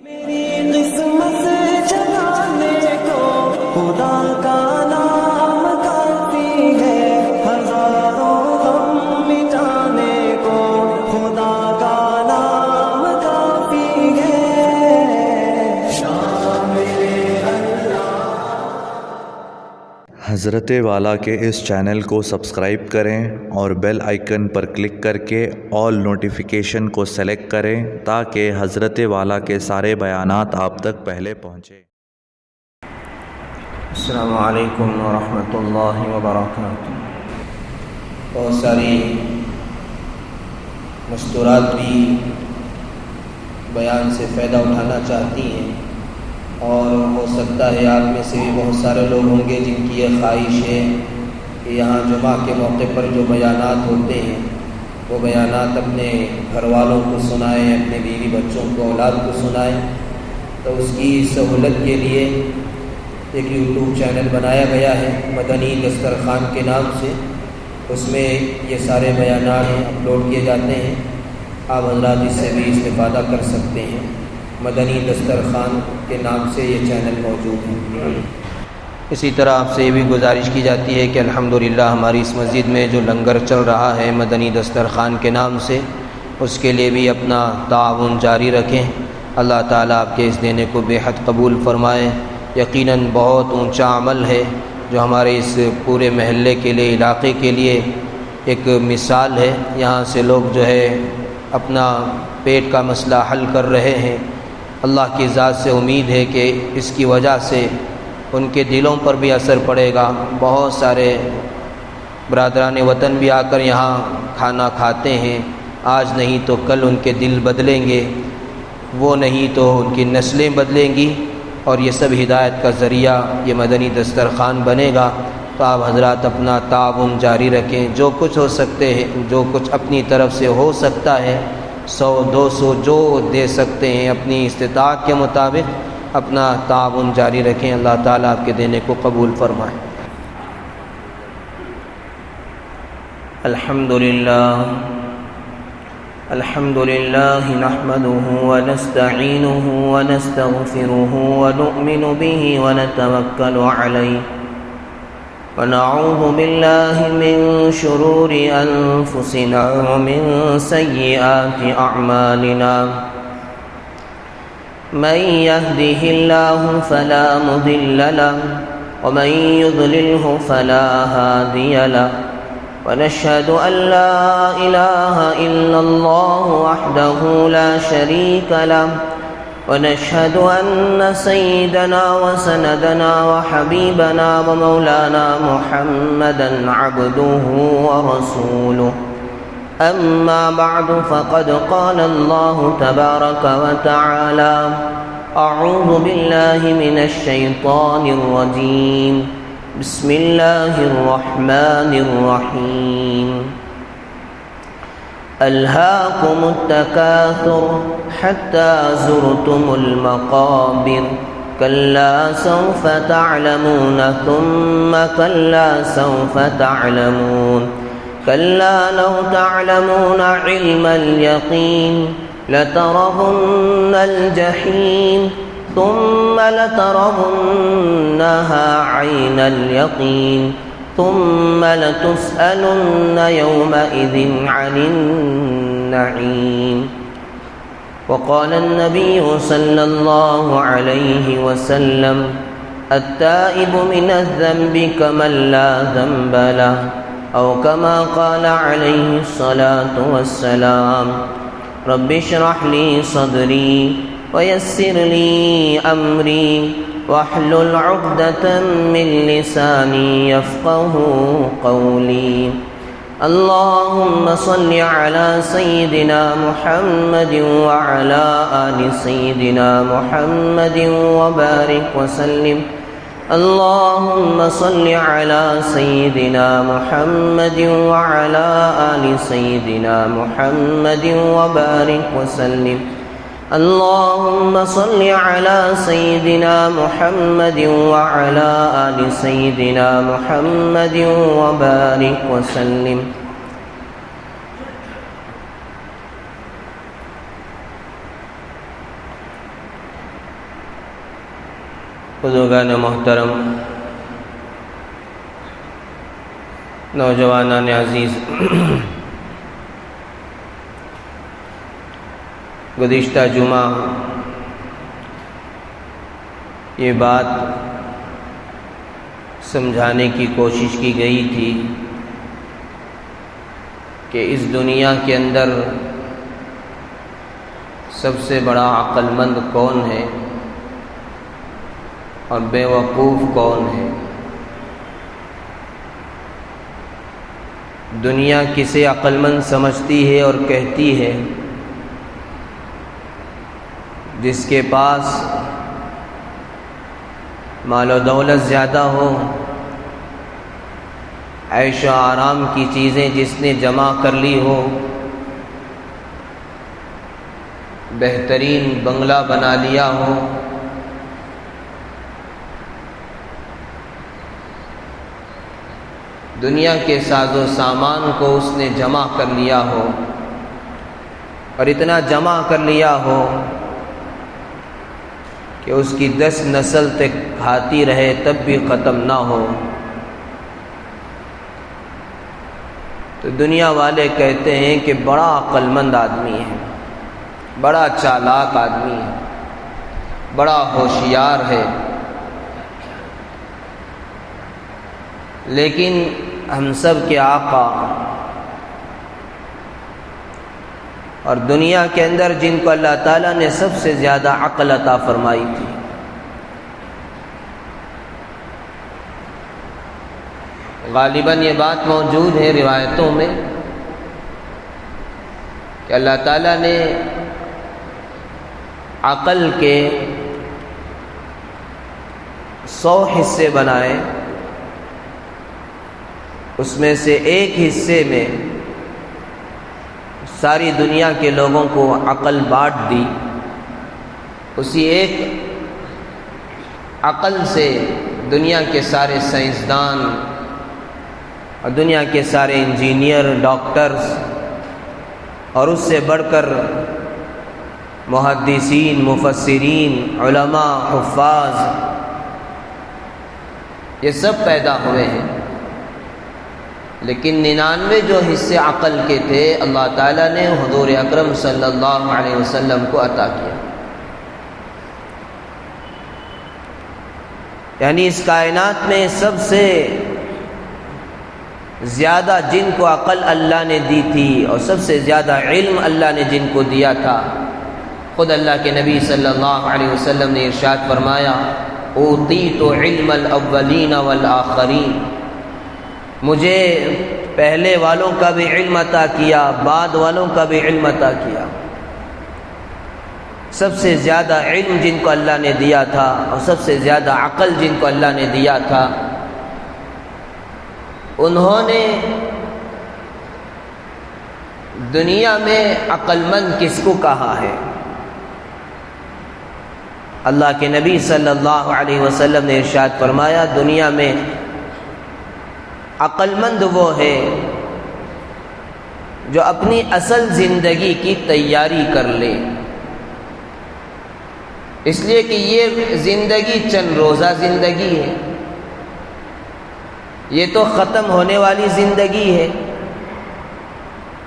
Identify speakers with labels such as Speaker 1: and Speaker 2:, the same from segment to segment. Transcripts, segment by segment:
Speaker 1: میری قسمت جلانے کو خدا کا نام کافی ہے، ہزاروں غم مٹانے کو خدا کا نام کافی ہے، شامل اللہ۔
Speaker 2: حضرت والا کے اس چینل کو سبسکرائب کریں اور بیل آئیکن پر کلک کر کے آل نوٹیفیکیشن کو سلیکٹ کریں تاکہ حضرت والا کے سارے بیانات آپ تک پہلے پہنچیں۔
Speaker 3: السلام علیکم ورحمۃ اللہ وبرکاتہ۔ بہت ساری مستورات بھی بیان سے فائدہ اٹھانا چاہتی ہیں، اور ہو سکتا ہے آپ میں سے بھی بہت سارے لوگ ہوں گے جن کی یہ خواہش ہے کہ یہاں جمعہ کے موقع پر جو بیانات ہوتے ہیں وہ بیانات اپنے گھر والوں کو سنائیں، اپنے بیوی بچوں کو، اولاد کو سنائیں۔ تو اس کی سہولت کے لیے ایک یوٹیوب چینل بنایا گیا ہے مدنی دسترخوان کے نام سے، اس میں یہ سارے بیانات اپلوڈ کیے جاتے ہیں۔ آپ حضرات اس سے بھی استفادہ کر سکتے ہیں۔ مدنی دسترخوان کے نام سے یہ چینل موجود ہے۔ اسی طرح آپ سے یہ بھی گزارش کی جاتی ہے کہ الحمدللہ ہماری اس مسجد میں جو لنگر چل رہا ہے مدنی دسترخوان کے نام سے، اس کے لیے بھی اپنا تعاون جاری رکھیں۔ اللہ تعالیٰ آپ کے اس دینے کو بے حد قبول فرمائے۔ یقیناً بہت اونچا عمل ہے جو ہمارے اس پورے محلے کے لیے، علاقے کے لیے ایک مثال ہے۔ یہاں سے لوگ جو ہے اپنا پیٹ کا مسئلہ حل کر رہے ہیں۔ اللہ کی ذات سے امید ہے کہ اس کی وجہ سے ان کے دلوں پر بھی اثر پڑے گا۔ بہت سارے برادران وطن بھی آ کر یہاں کھانا کھاتے ہیں، آج نہیں تو کل ان کے دل بدلیں گے، وہ نہیں تو ان کی نسلیں بدلیں گی، اور یہ سب ہدایت کا ذریعہ یہ مدنی دسترخوان بنے گا۔ تو آپ حضرات اپنا تعاون جاری رکھیں، جو کچھ ہو سکتے ہیں، جو کچھ اپنی طرف سے ہو سکتا ہے، 100 200 جو دے سکتے ہیں اپنی استطاعت کے مطابق اپنا تعاون جاری رکھیں۔ اللہ تعالیٰ آپ کے دینے کو قبول فرمائے۔ الحمدللہ نحمده ونستعینه ونستغفره ونؤمن به ونتوکل علیہ ونعوذ باللہ من شرور انفسنا ومن سیئات اعمالنا، من يهده الله فلا مضل له ومن يضلله فلا هادي له، ونشهد أن لا إله إلا الله وحده لا شريك له، ونشهد أن سيدنا وسندنا وحبيبنا ومولانا محمدا عبده ورسوله، أما بعد فقد قال الله تبارك وتعالى أعوذ بالله من الشيطان الرجيم، بسم الله الرحمن الرحيم، ألهاكم التكاثر حتى زرتم المقابر، كلا سوف تعلمون ثم كلا سوف تعلمون، كلا لو تعلمون علم اليقين لترون الجحيم ثم لترونها عين اليقين ثم لتسألن يومئذ عن النعيم۔ وقال النبي صلى الله عليه وسلم التائب من الذنب كمن لا ذنب له، أو كما قال عليه الصلاة والسلام۔ رب اشرح لي صدري ويسر لي أمري واحلل عقدة من لساني يفقه قولي۔ اللهم صل على سيدنا محمد وعلى آل سيدنا محمد وبارك وسلم۔ اللهم صل على سيدنا محمد وعلى آل سيدنا محمد وبارك وسلم۔ اللهم صل على سيدنا محمد وعلى آل سيدنا محمد وبارك وسلم۔ بزرگان محترم، نوجوانان عزیز، گزشتہ جمعہ یہ بات سمجھانے کی کوشش کی گئی تھی کہ اس دنیا کے اندر سب سے بڑا عقل مند کون ہے اور بے وقوف کون ہے۔ دنیا کسے عقل مند سمجھتی ہے اور کہتی ہے؟ جس کے پاس مال و دولت زیادہ ہو، عیش و آرام کی چیزیں جس نے جمع کر لی ہو، بہترین بنگلہ بنا لیا ہو، دنیا کے ساز و سامان کو اس نے جمع کر لیا ہو، اور اتنا جمع کر لیا ہو کہ اس کی 10 نسل تک کھاتی رہے تب بھی ختم نہ ہو، تو دنیا والے کہتے ہیں کہ بڑا عقل مند آدمی ہے، بڑا چالاک آدمی ہے، بڑا ہوشیار ہے۔ لیکن ہم سب کے آقا اور دنیا کے اندر جن کو اللہ تعالیٰ نے سب سے زیادہ عقل عطا فرمائی تھی، غالباً یہ بات موجود ہے روایتوں میں کہ اللہ تعالیٰ نے عقل کے 100 حصے بنائے، اس میں سے ایک حصے میں ساری دنیا کے لوگوں کو عقل بانٹ دی، اسی ایک عقل سے دنیا کے سارے سائنسدان اور دنیا کے سارے انجینئر، ڈاکٹرز اور اس سے بڑھ کر محدثین، مفسرین، علماء، حفاظ، یہ سب پیدا ہوئے ہیں۔ لیکن 99 جو حصے عقل کے تھے اللہ تعالیٰ نے حضور اکرم صلی اللہ علیہ وسلم کو عطا کیا۔ یعنی اس کائنات میں سب سے زیادہ جن کو عقل اللہ نے دی تھی اور سب سے زیادہ علم اللہ نے جن کو دیا تھا، خود اللہ کے نبی صلی اللہ علیہ وسلم نے ارشاد فرمایا، اوتیت علم الاولین والآخرین، مجھے پہلے والوں کا بھی علم عطا کیا، بعد والوں کا بھی علم عطا کیا۔ سب سے زیادہ علم جن کو اللہ نے دیا تھا اور سب سے زیادہ عقل جن کو اللہ نے دیا تھا، انہوں نے دنیا میں عقل مند کس کو کہا ہے؟ اللہ کے نبی صلی اللہ علیہ وسلم نے ارشاد فرمایا، دنیا میں عقل مند وہ ہے جو اپنی اصل زندگی کی تیاری کر لے، اس لیے کہ یہ زندگی چند روزہ زندگی ہے، یہ تو ختم ہونے والی زندگی ہے۔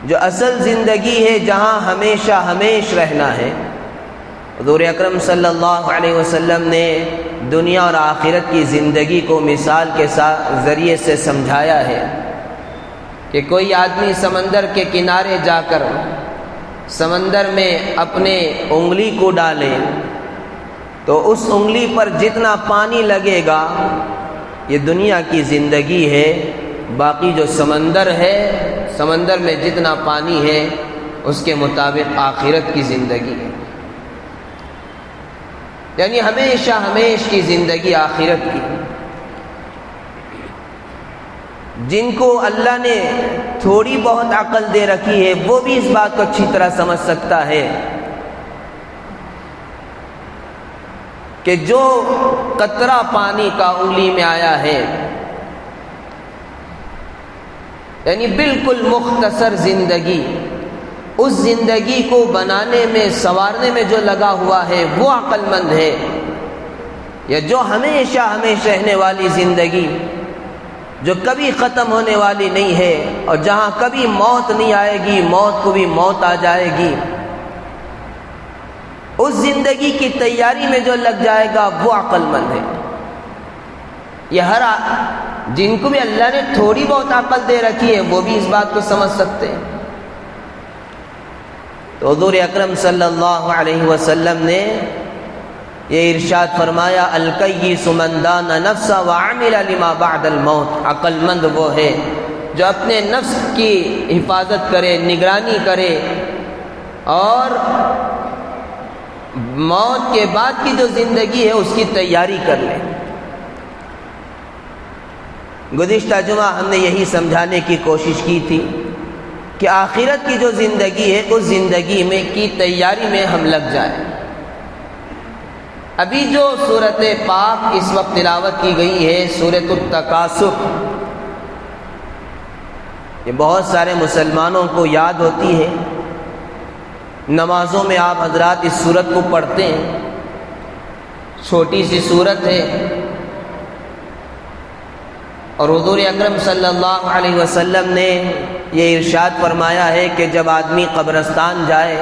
Speaker 3: جو اصل زندگی ہے جہاں ہمیشہ ہمیش رہنا ہے، حضور اکرم صلی اللہ علیہ وسلم نے دنیا اور آخرت کی زندگی کو مثال کے ذریعے سے سمجھایا ہے کہ کوئی آدمی سمندر کے کنارے جا کر سمندر میں اپنے انگلی کو ڈالے تو اس انگلی پر جتنا پانی لگے گا یہ دنیا کی زندگی ہے، باقی جو سمندر ہے، سمندر میں جتنا پانی ہے اس کے مطابق آخرت کی زندگی ہے۔ یعنی ہمیشہ ہمیش کی زندگی آخرت کی۔ جن کو اللہ نے تھوڑی بہت عقل دے رکھی ہے وہ بھی اس بات کو اچھی طرح سمجھ سکتا ہے کہ جو قطرہ پانی کا انگلی میں آیا ہے، یعنی بالکل مختصر زندگی، اس زندگی کو بنانے میں، سنوارنے میں جو لگا ہوا ہے وہ عقل مند ہے۔ یا جو ہمیشہ ہمیشہ رہنے والی زندگی، جو کبھی ختم ہونے والی نہیں ہے، اور جہاں کبھی موت نہیں آئے گی، موت کو بھی موت آ جائے گی، اس زندگی کی تیاری میں جو لگ جائے گا وہ عقل مند ہے۔ یہ ہر جن کو بھی اللہ نے تھوڑی بہت عقل دے رکھی ہے وہ بھی اس بات کو سمجھ سکتے ہیں۔ تو حضور اکرم صلی اللہ علیہ وسلم نے یہ ارشاد فرمایا، الکیس من دان نفسہ وعمل لما بعد الموت۔ عقل مند وہ ہے جو اپنے نفس کی حفاظت کرے، نگرانی کرے، اور موت کے بعد کی جو زندگی ہے اس کی تیاری کر لے۔ گزشتہ جمعہ ہم نے یہی سمجھانے کی کوشش کی تھی کہ آخرت کی جو زندگی ہے اس زندگی میں کی تیاری میں ہم لگ جائیں۔ ابھی جو سورۃ پاک اس وقت تلاوت کی گئی ہے، سورۃ التکاثر، یہ بہت سارے مسلمانوں کو یاد ہوتی ہے۔ نمازوں میں آپ حضرات اس سورت کو پڑھتے ہیں، چھوٹی سی سورت ہے، اور حضور اکرم صلی اللہ علیہ وسلم نے یہ ارشاد فرمایا ہے کہ جب آدمی قبرستان جائے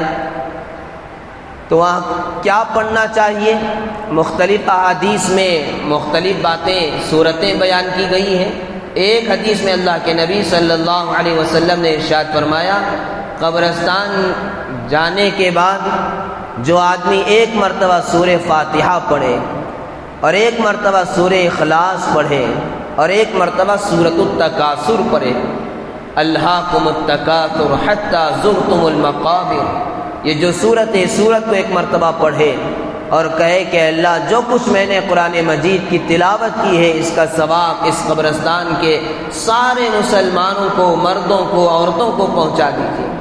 Speaker 3: تو وہاں کیا پڑھنا چاہیے۔ مختلف احادیث میں مختلف باتیں، صورتیں بیان کی گئی ہیں۔ ایک حدیث میں اللہ کے نبی صلی اللہ علیہ وسلم نے ارشاد فرمایا، قبرستان جانے کے بعد جو آدمی ایک مرتبہ سورہ فاتحہ پڑھے، اور ایک مرتبہ سورہ اخلاص پڑھے، اور ایک مرتبہ سورۃ التکاثر پڑھے، الہاکم التکاثر حتی زرتم المقابر، یہ جو سورت کو ایک مرتبہ پڑھے اور کہے کہ اللہ جو کچھ میں نے قرآن مجید کی تلاوت کی ہے اس کا ثواب اس قبرستان کے سارے مسلمانوں کو، مردوں کو، عورتوں کو پہنچا دیجیے۔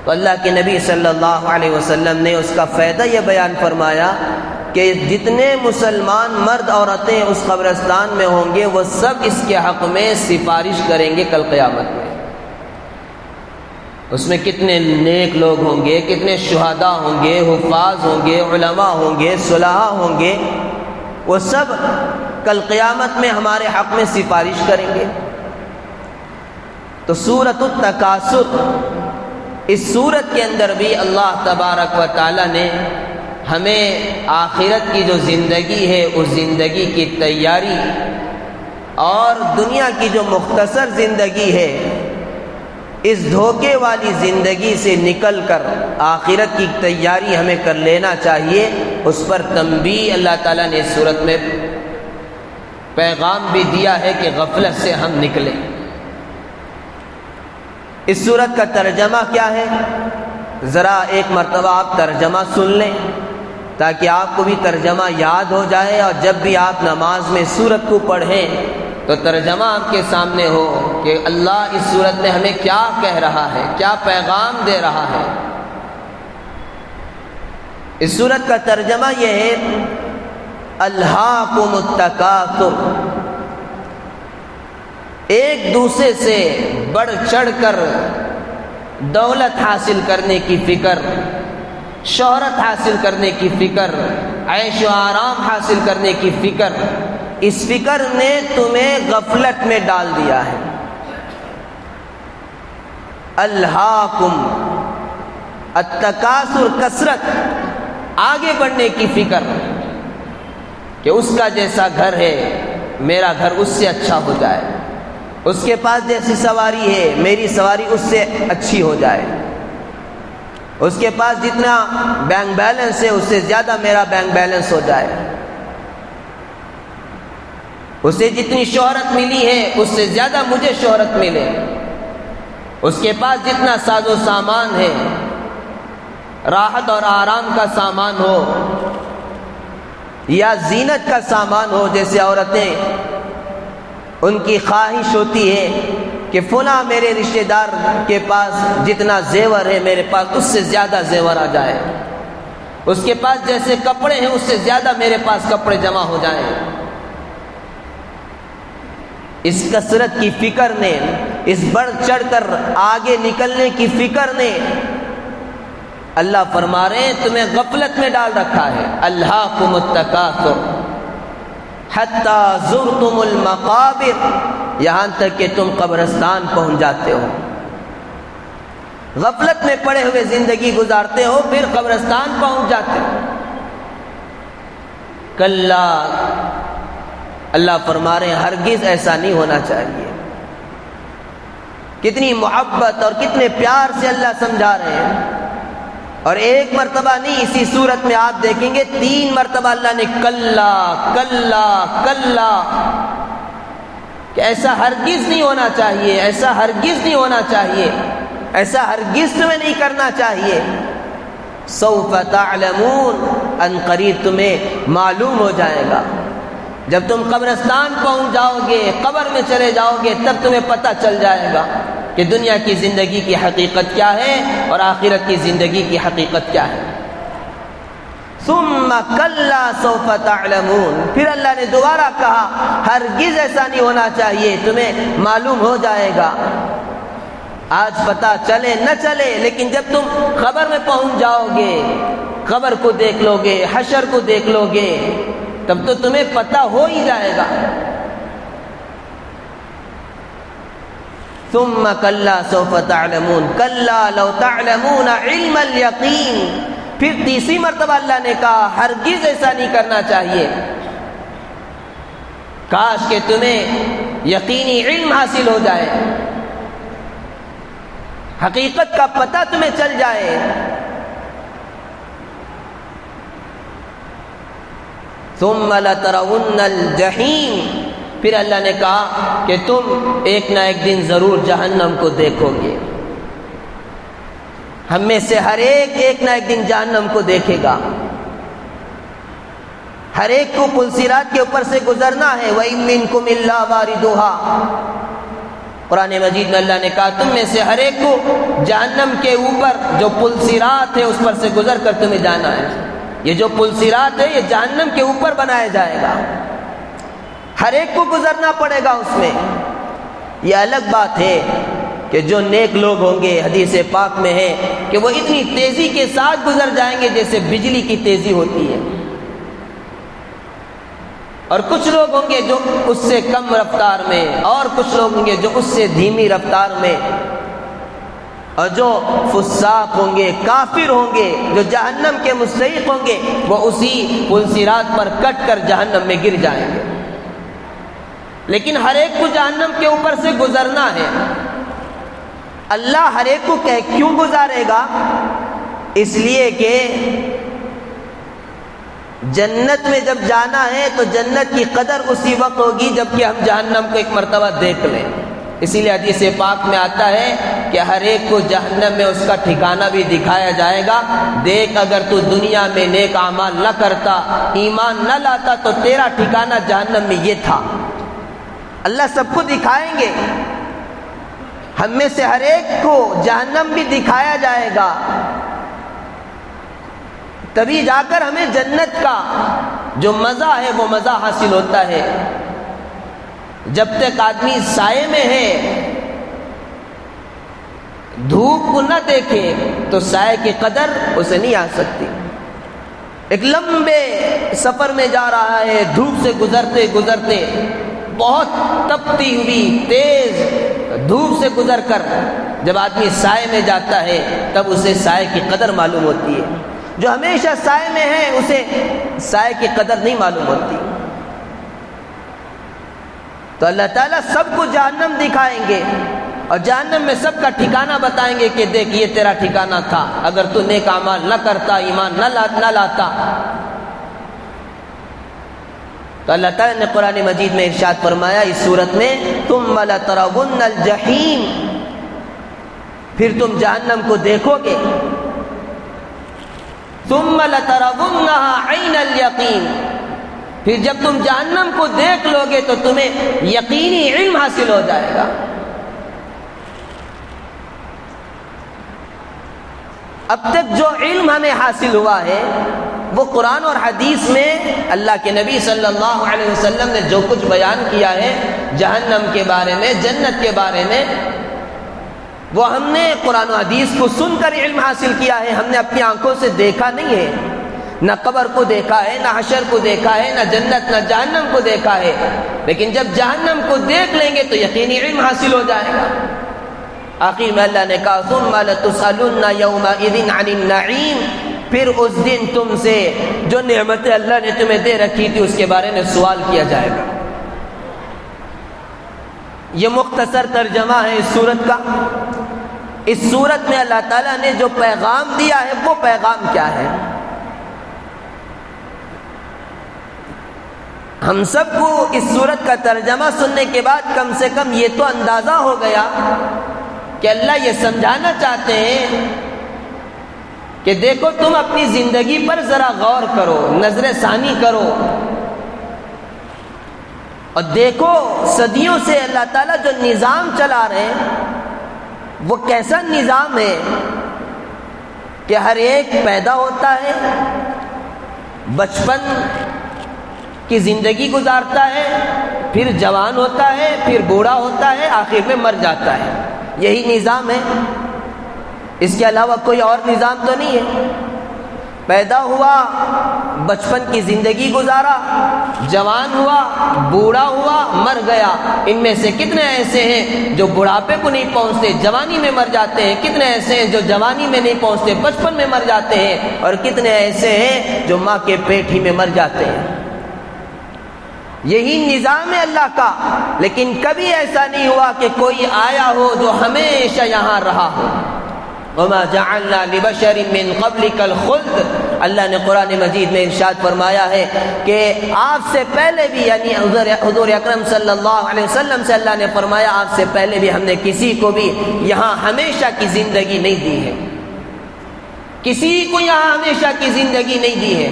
Speaker 3: تو اللہ کے نبی صلی اللہ علیہ وسلم نے اس کا فائدہ یہ بیان فرمایا کہ جتنے مسلمان مرد عورتیں اس قبرستان میں ہوں گے وہ سب اس کے حق میں سفارش کریں گے کل قیامت میں۔ اس میں کتنے نیک لوگ ہوں گے، کتنے شہداء ہوں گے، حفاظ ہوں گے، علماء ہوں گے، صلحاء ہوں گے، وہ سب کل قیامت میں ہمارے حق میں سفارش کریں گے۔ تو سورۃ التکاثر، اس سورت کے اندر بھی اللہ تبارک و تعالی نے ہمیں آخرت کی جو زندگی ہے اس زندگی کی تیاری، اور دنیا کی جو مختصر زندگی ہے اس دھوکے والی زندگی سے نکل کر آخرت کی تیاری ہمیں کر لینا چاہیے، اس پر تنبیہ اللہ تعالیٰ نے اس صورت میں پیغام بھی دیا ہے کہ غفلت سے ہم نکلیں۔ اس صورت کا ترجمہ کیا ہے؟ ذرا ایک مرتبہ آپ ترجمہ سن لیں تاکہ آپ کو بھی ترجمہ یاد ہو جائے، اور جب بھی آپ نماز میں سورت کو پڑھیں تو ترجمہ آپ کے سامنے ہو کہ اللہ اس سورت میں ہمیں کیا کہہ رہا ہے، کیا پیغام دے رہا ہے۔ اس سورت کا ترجمہ یہ ہے، الہاکم التکاثر، ایک دوسرے سے بڑھ چڑھ کر دولت حاصل کرنے کی فکر، شہرت حاصل کرنے کی فکر، عیش و آرام حاصل کرنے کی فکر، اس فکر نے تمہیں غفلت میں ڈال دیا ہے۔ الہاکم التکاثر، کثرت، آگے بڑھنے کی فکر کہ اس کا جیسا گھر ہے میرا گھر اس سے اچھا ہو جائے، اس کے پاس جیسی سواری ہے میری سواری اس سے اچھی ہو جائے، اس کے پاس جتنا بینک بیلنس ہے اس سے زیادہ میرا بینک بیلنس ہو جائے، اسے جتنی شہرت ملی ہے اس سے زیادہ مجھے شہرت ملے، اس کے پاس جتنا ساز و سامان ہے، راحت اور آرام کا سامان ہو یا زینت کا سامان ہو، جیسے عورتیں ان کی خواہش ہوتی ہے کہ فلاں میرے رشتہ دار کے پاس جتنا زیور ہے میرے پاس اس سے زیادہ زیور آ جائے، اس کے پاس جیسے کپڑے ہیں اس سے زیادہ میرے پاس کپڑے جمع ہو جائیں۔ اس کثرت کی فکر نے، اس بڑھ چڑھ کر آگے نکلنے کی فکر نے، اللہ فرما رہے ہیں تمہیں غفلت میں ڈال رکھا ہے۔ الہاکم التکاثر، حتی زرتم المقابر، یہاں تک کہ تم قبرستان پہنچ جاتے ہو، غفلت میں پڑے ہوئے زندگی گزارتے ہو، پھر قبرستان پہنچ جاتے ہو۔ کلا، اللہ فرما رہے ہیں ہرگز ایسا نہیں ہونا چاہیے۔ کتنی محبت اور کتنے پیار سے اللہ سمجھا رہے ہیں، اور ایک مرتبہ نہیں، اسی صورت میں آپ دیکھیں گے 3 مرتبہ اللہ نے کلا کلا کلا، کہ ایسا ہرگز نہیں ہونا چاہیے، ایسا ہرگز نہیں ہونا چاہیے، ایسا ہرگز تمہیں نہیں کرنا چاہیے۔ سوف تعلمون، ان قریب تمہیں معلوم ہو جائے گا، جب تم قبرستان پہنچ جاؤ گے، قبر میں چلے جاؤ گے، تب تمہیں پتہ چل جائے گا کہ دنیا کی زندگی کی حقیقت کیا ہے اور آخرت کی زندگی کی حقیقت کیا ہے۔ ثم کلا سوف تعلمون، پھر اللہ نے دوبارہ کہا ہرگز ایسا نہیں ہونا چاہیے، تمہیں معلوم ہو جائے گا۔ آج پتہ چلے نہ چلے، لیکن جب تم قبر میں پہنچ جاؤ گے، قبر کو دیکھ لو گے، حشر کو دیکھ لو گے، تب تو تمہیں پتہ ہو ہی جائے گا۔ ثم کلا سوف تعلمون کلا لو تعلمون علم الیقین، پھر تیسری مرتبہ اللہ نے کہا ہرگز ایسا نہیں کرنا چاہیے، کاش کہ تمہیں یقینی علم حاصل ہو جائے، حقیقت کا پتہ تمہیں چل جائے۔ ثم لترون الجحیم، پھر اللہ نے کہا کہ تم ایک نہ ایک دن ضرور جہنم کو دیکھو گے، ہم میں سے ہر ایک نہ ایک دن جہنم کو دیکھے گا، ہر ایک کو پل صراط کے اوپر سے گزرنا ہے۔ وَإِن مِّنكُمْ إِلَّا وَارِدُهَا، قرآن مجید میں اللہ نے کہا تم میں سے ہر ایک کو جہنم کے اوپر جو پل صراط ہے اس پر سے گزر کر تمہیں جانا ہے۔ یہ جو پل صراط ہے یہ جہنم کے اوپر بنایا جائے گا، ہر ایک کو گزرنا پڑے گا اس میں۔ یہ الگ بات ہے کہ جو نیک لوگ ہوں گے، حدیث پاک میں ہے کہ وہ اتنی تیزی کے ساتھ گزر جائیں گے جیسے بجلی کی تیزی ہوتی ہے، اور کچھ لوگ ہوں گے جو اس سے کم رفتار میں، اور کچھ لوگ ہوں گے جو اس سے دھیمی رفتار میں، اور جو فساق ہوں گے، کافر ہوں گے، جو جہنم کے مستحق ہوں گے، وہ اسی پل صراط پر کٹ کر جہنم میں گر جائیں گے۔ لیکن ہر ایک کو جہنم کے اوپر سے گزرنا ہے۔ اللہ ہر ایک کو کیوں گزارے گا؟ اس لیے کہ جنت میں جب جانا ہے تو جنت کی قدر اسی وقت ہوگی جب کہ ہم جہنم کو ایک مرتبہ دیکھ لیں۔ اسی لیے حدیث پاک میں آتا ہے کہ ہر ایک کو جہنم میں اس کا ٹھکانہ بھی دکھایا جائے گا۔ دیکھ، اگر تو دنیا میں نیک اعمال نہ کرتا، ایمان نہ لاتا، تو تیرا ٹھکانہ جہنم میں یہ تھا۔ اللہ سب کو دکھائیں گے، ہم میں سے ہر ایک کو جہنم بھی دکھایا جائے گا، تبھی جا کر ہمیں جنت کا جو مزہ ہے وہ مزہ حاصل ہوتا ہے۔ جب تک آدمی سائے میں ہے، دھوپ کو نہ دیکھے تو سائے کی قدر اسے نہیں آ سکتی۔ ایک لمبے سفر میں جا رہا ہے، دھوپ سے گزرتے گزرتے، بہت تپتی ہوئی تیز دھوپ سے گزر کر جب آدمی سائے میں جاتا ہے تب اسے سائے کی قدر معلوم ہوتی ہے۔ جو ہمیشہ سائے میں ہے اسے سائے کی قدر نہیں معلوم ہوتی۔ تو اللہ تعالیٰ سب کو جہنم دکھائیں گے اور جہنم میں سب کا ٹھکانہ بتائیں گے کہ دیکھ یہ تیرا ٹھکانہ تھا، اگر تو نیک اعمال نہ کرتا، ایمان نہ لاتا۔ تو اللہ تعالیٰ نے قرآن مجید میں ارشاد فرمایا اس صورت میں، ثم لترون الجحیم، پھر تم جہنم کو دیکھو گے، ثم لترونها عین الیقین، پھر جب تم جہنم کو دیکھ لو گے تو تمہیں یقینی علم حاصل ہو جائے گا۔ اب تک جو علم ہمیں حاصل ہوا ہے وہ قرآن اور حدیث میں اللہ کے نبی صلی اللہ علیہ وسلم نے جو کچھ بیان کیا ہے جہنم کے بارے میں، جنت کے بارے میں، وہ ہم نے قرآن و حدیث کو سن کر علم حاصل کیا ہے، ہم نے اپنی آنکھوں سے دیکھا نہیں ہے۔ نہ قبر کو دیکھا ہے، نہ حشر کو دیکھا ہے، نہ جنت نہ جہنم کو دیکھا ہے، لیکن جب جہنم کو دیکھ لیں گے تو یقینی علم حاصل ہو جائے گا۔ آخر میں اللہ نے کہا ثم لتسألن یومئذ عن النعیم، پھر اس دن تم سے جو نعمتیں اللہ نے تمہیں دے رکھی تھی اس کے بارے میں سوال کیا جائے گا۔ یہ مختصر ترجمہ ہے اس سورت کا۔ اس سورت میں اللہ تعالیٰ نے جو پیغام دیا ہے وہ پیغام کیا ہے؟ ہم سب کو اس سورت کا ترجمہ سننے کے بعد کم سے کم یہ تو اندازہ ہو گیا کہ اللہ یہ سمجھانا چاہتے ہیں کہ دیکھو تم اپنی زندگی پر ذرا غور کرو، نظر ثانی کرو، اور دیکھو صدیوں سے اللہ تعالیٰ جو نظام چلا رہے ہیں وہ کیسا نظام ہے کہ ہر ایک پیدا ہوتا ہے، بچپن کی زندگی گزارتا ہے، پھر جوان ہوتا ہے، پھر بوڑھا ہوتا ہے، آخر میں مر جاتا ہے۔ یہی نظام ہے، اس کے علاوہ کوئی اور نظام تو نہیں ہے۔ پیدا ہوا، بچپن کی زندگی گزارا، جوان ہوا، بوڑھا ہوا، مر گیا۔ ان میں سے کتنے ایسے ہیں جو بڑھاپے کو نہیں پہنچتے، جوانی میں مر جاتے ہیں، کتنے ایسے ہیں جو جوانی میں نہیں پہنچتے، بچپن میں مر جاتے ہیں، اور کتنے ایسے ہیں جو ماں کے پیٹ ہی میں مر جاتے ہیں۔ یہی نظام ہے اللہ کا، لیکن کبھی ایسا نہیں ہوا کہ کوئی آیا ہو جو ہمیشہ یہاں رہا ہو۔ وَمَا جَعَلْنَا لِبَشَرٍ مِّن قَبْلِكَ الْخُلْدَ، اللہ نے قرآن مجید میں ارشاد فرمایا ہے کہ آپ سے پہلے بھی، یعنی حضور اکرم صلی اللہ علیہ وسلم سے اللہ نے فرمایا آپ سے پہلے بھی ہم نے کسی کو بھی یہاں ہمیشہ کی زندگی نہیں دی ہے، کسی کو یہاں ہمیشہ کی زندگی نہیں دی ہے۔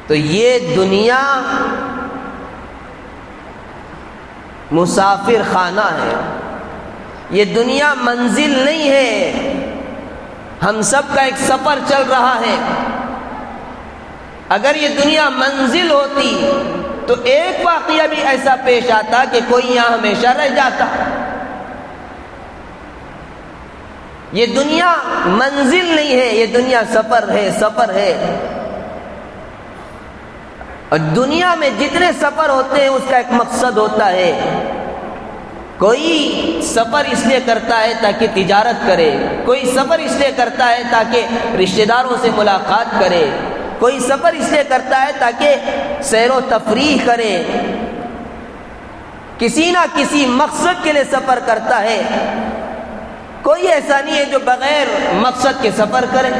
Speaker 3: تو یہ دنیا مسافر خانہ ہے، یہ دنیا منزل نہیں ہے، ہم سب کا ایک سفر چل رہا ہے۔ اگر یہ دنیا منزل ہوتی تو ایک واقعہ بھی ایسا پیش آتا کہ کوئی یہاں ہمیشہ رہ جاتا۔ یہ دنیا منزل نہیں ہے، یہ دنیا سفر ہے، سفر ہے۔ اور دنیا میں جتنے سفر ہوتے ہیں اس کا ایک مقصد ہوتا ہے۔ کوئی سفر اس لیے کرتا ہے تاکہ تجارت کرے، کوئی سفر اس لیے کرتا ہے تاکہ رشتہ داروں سے ملاقات کرے، کوئی سفر اس لیے کرتا ہے تاکہ سیر و تفریح کرے، کسی نہ کسی مقصد کے لیے سفر کرتا ہے۔ کوئی ایسا نہیں ہے جو بغیر مقصد کے سفر کرے۔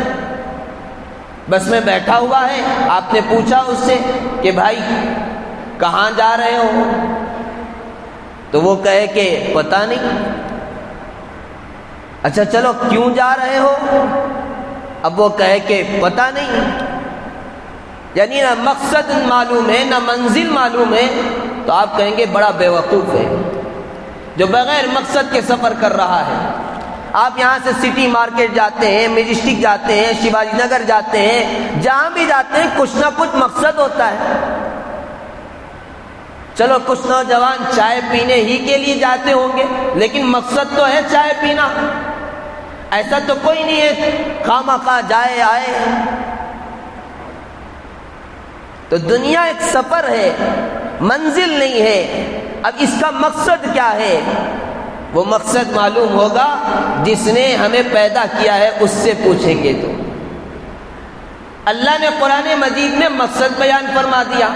Speaker 3: بس میں بیٹھا ہوا ہے، آپ نے پوچھا اس سے کہ بھائی کہاں جا رہے ہو، تو وہ کہے کہ پتہ نہیں۔ اچھا چلو کیوں جا رہے ہو؟ اب وہ کہے کہ پتہ نہیں، یعنی نہ مقصد معلوم ہے نہ منزل معلوم ہے، تو آپ کہیں گے بڑا بیوقوف ہے جو بغیر مقصد کے سفر کر رہا ہے۔ آپ یہاں سے سٹی مارکیٹ جاتے ہیں، میجسٹک جاتے ہیں، شیواجی نگر جاتے ہیں، جہاں بھی جاتے ہیں کچھ نہ کچھ مقصد ہوتا ہے۔ چلو کچھ نوجوان چائے پینے ہی کے لیے جاتے ہوں گے، لیکن مقصد تو ہے چائے پینا، ایسا تو کوئی نہیں ہے خواہ جائے آئے۔ تو دنیا ایک سفر ہے، منزل نہیں ہے۔ اب اس کا مقصد کیا ہے؟ وہ مقصد معلوم ہوگا جس نے ہمیں پیدا کیا ہے، اس سے پوچھیں گے تو۔ اللہ نے قرآن مجید میں مقصد بیان فرما دیا۔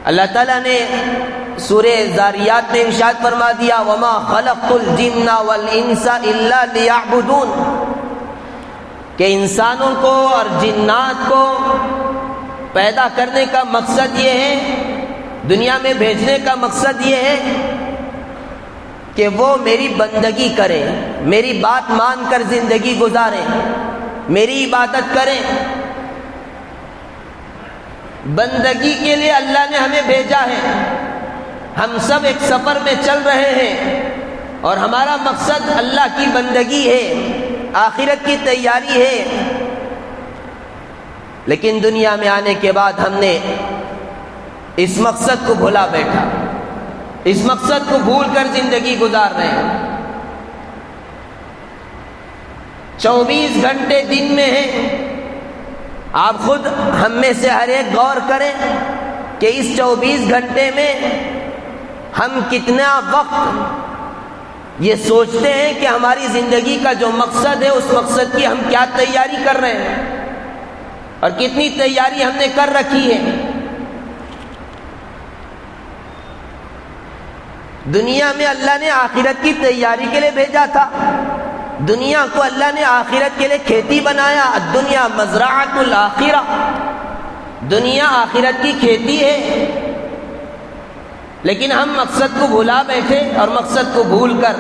Speaker 3: اللہ تعالیٰ نے سورہ ذاریات میں ارشاد فرما دیا وَمَا خَلَقْتُ الْجِنَّ وَالْإِنسَ إِلَّا لِيَعْبُدُونَ، کہ انسانوں کو اور جنات کو پیدا کرنے کا مقصد یہ ہے، دنیا میں بھیجنے کا مقصد یہ ہے کہ وہ میری بندگی کریں، میری بات مان کر زندگی گزاریں، میری عبادت کریں۔ بندگی کے لیے اللہ نے ہمیں بھیجا ہے۔ ہم سب ایک سفر میں چل رہے ہیں اور ہمارا مقصد اللہ کی بندگی ہے، آخرت کی تیاری ہے۔ لیکن دنیا میں آنے کے بعد ہم نے اس مقصد کو بھولا بیٹھا، اس مقصد کو بھول کر زندگی گزار رہے ہیں۔ 24 گھنٹے دن میں ہیں۔ آپ خود ہم میں سے ہر ایک غور کریں کہ اس 24 گھنٹے میں ہم کتنا وقت یہ سوچتے ہیں کہ ہماری زندگی کا جو مقصد ہے اس مقصد کی ہم کیا تیاری کر رہے ہیں اور کتنی تیاری ہم نے کر رکھی ہے۔ دنیا میں اللہ نے آخرت کی تیاری کے لیے بھیجا تھا، دنیا کو اللہ نے آخرت کے لیے کھیتی بنایا۔ الدنیا مزرعۃ الآخرہ، دنیا آخرت کی کھیتی ہے، لیکن ہم مقصد کو بھلا بیٹھے اور مقصد کو بھول کر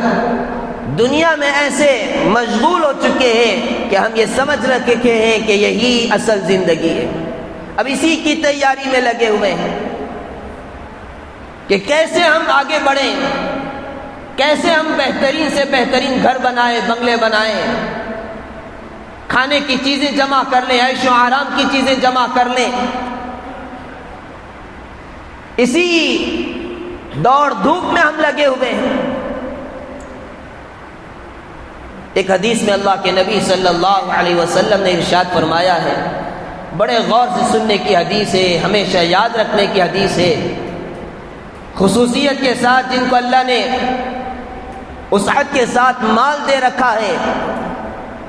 Speaker 3: دنیا میں ایسے مشغول ہو چکے ہیں کہ ہم یہ سمجھ رکھے ہیں کہ یہی اصل زندگی ہے۔ اب اسی کی تیاری میں لگے ہوئے ہیں کہ کیسے ہم آگے بڑھیں، کیسے ہم بہترین سے بہترین گھر بنائیں، بنگلے بنائیں، کھانے کی چیزیں جمع کر لیں، عیش و آرام کی چیزیں جمع کر لیں۔ اسی دوڑ دھوپ میں ہم لگے ہوئے ہیں۔ ایک حدیث میں اللہ کے نبی صلی اللہ علیہ وسلم نے ارشاد فرمایا ہے، بڑے غور سے سننے کی حدیث ہے، ہمیشہ یاد رکھنے کی حدیث ہے، خصوصیت کے ساتھ جن کو اللہ نے وسعت کے ساتھ مال دے رکھا ہے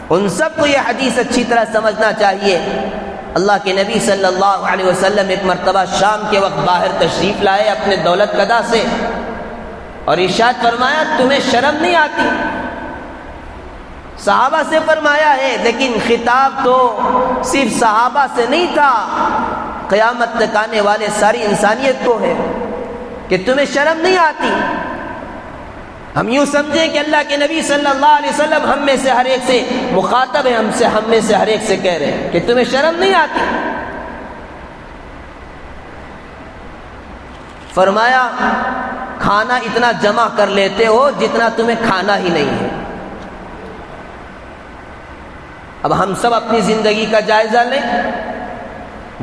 Speaker 3: ان سب کو یہ حدیث اچھی طرح سمجھنا چاہیے۔ اللہ کے نبی صلی اللہ علیہ وسلم ایک مرتبہ شام کے وقت باہر تشریف لائے اپنے دولت قدا سے، اور ارشاد فرمایا تمہیں شرم نہیں آتی؟ صحابہ سے فرمایا ہے، لیکن خطاب تو صرف صحابہ سے نہیں تھا، قیامت تک آنے والے ساری انسانیت کو ہے کہ تمہیں شرم نہیں آتی؟ ہم یوں سمجھیں کہ اللہ کے نبی صلی اللہ علیہ وسلم ہم میں سے ہر ایک سے مخاطب ہے، ہم میں سے ہر ایک سے کہہ رہے ہیں کہ تمہیں شرم نہیں آتی؟ فرمایا کھانا اتنا جمع کر لیتے ہو جتنا تمہیں کھانا ہی نہیں ہے۔ اب ہم سب اپنی زندگی کا جائزہ لیں۔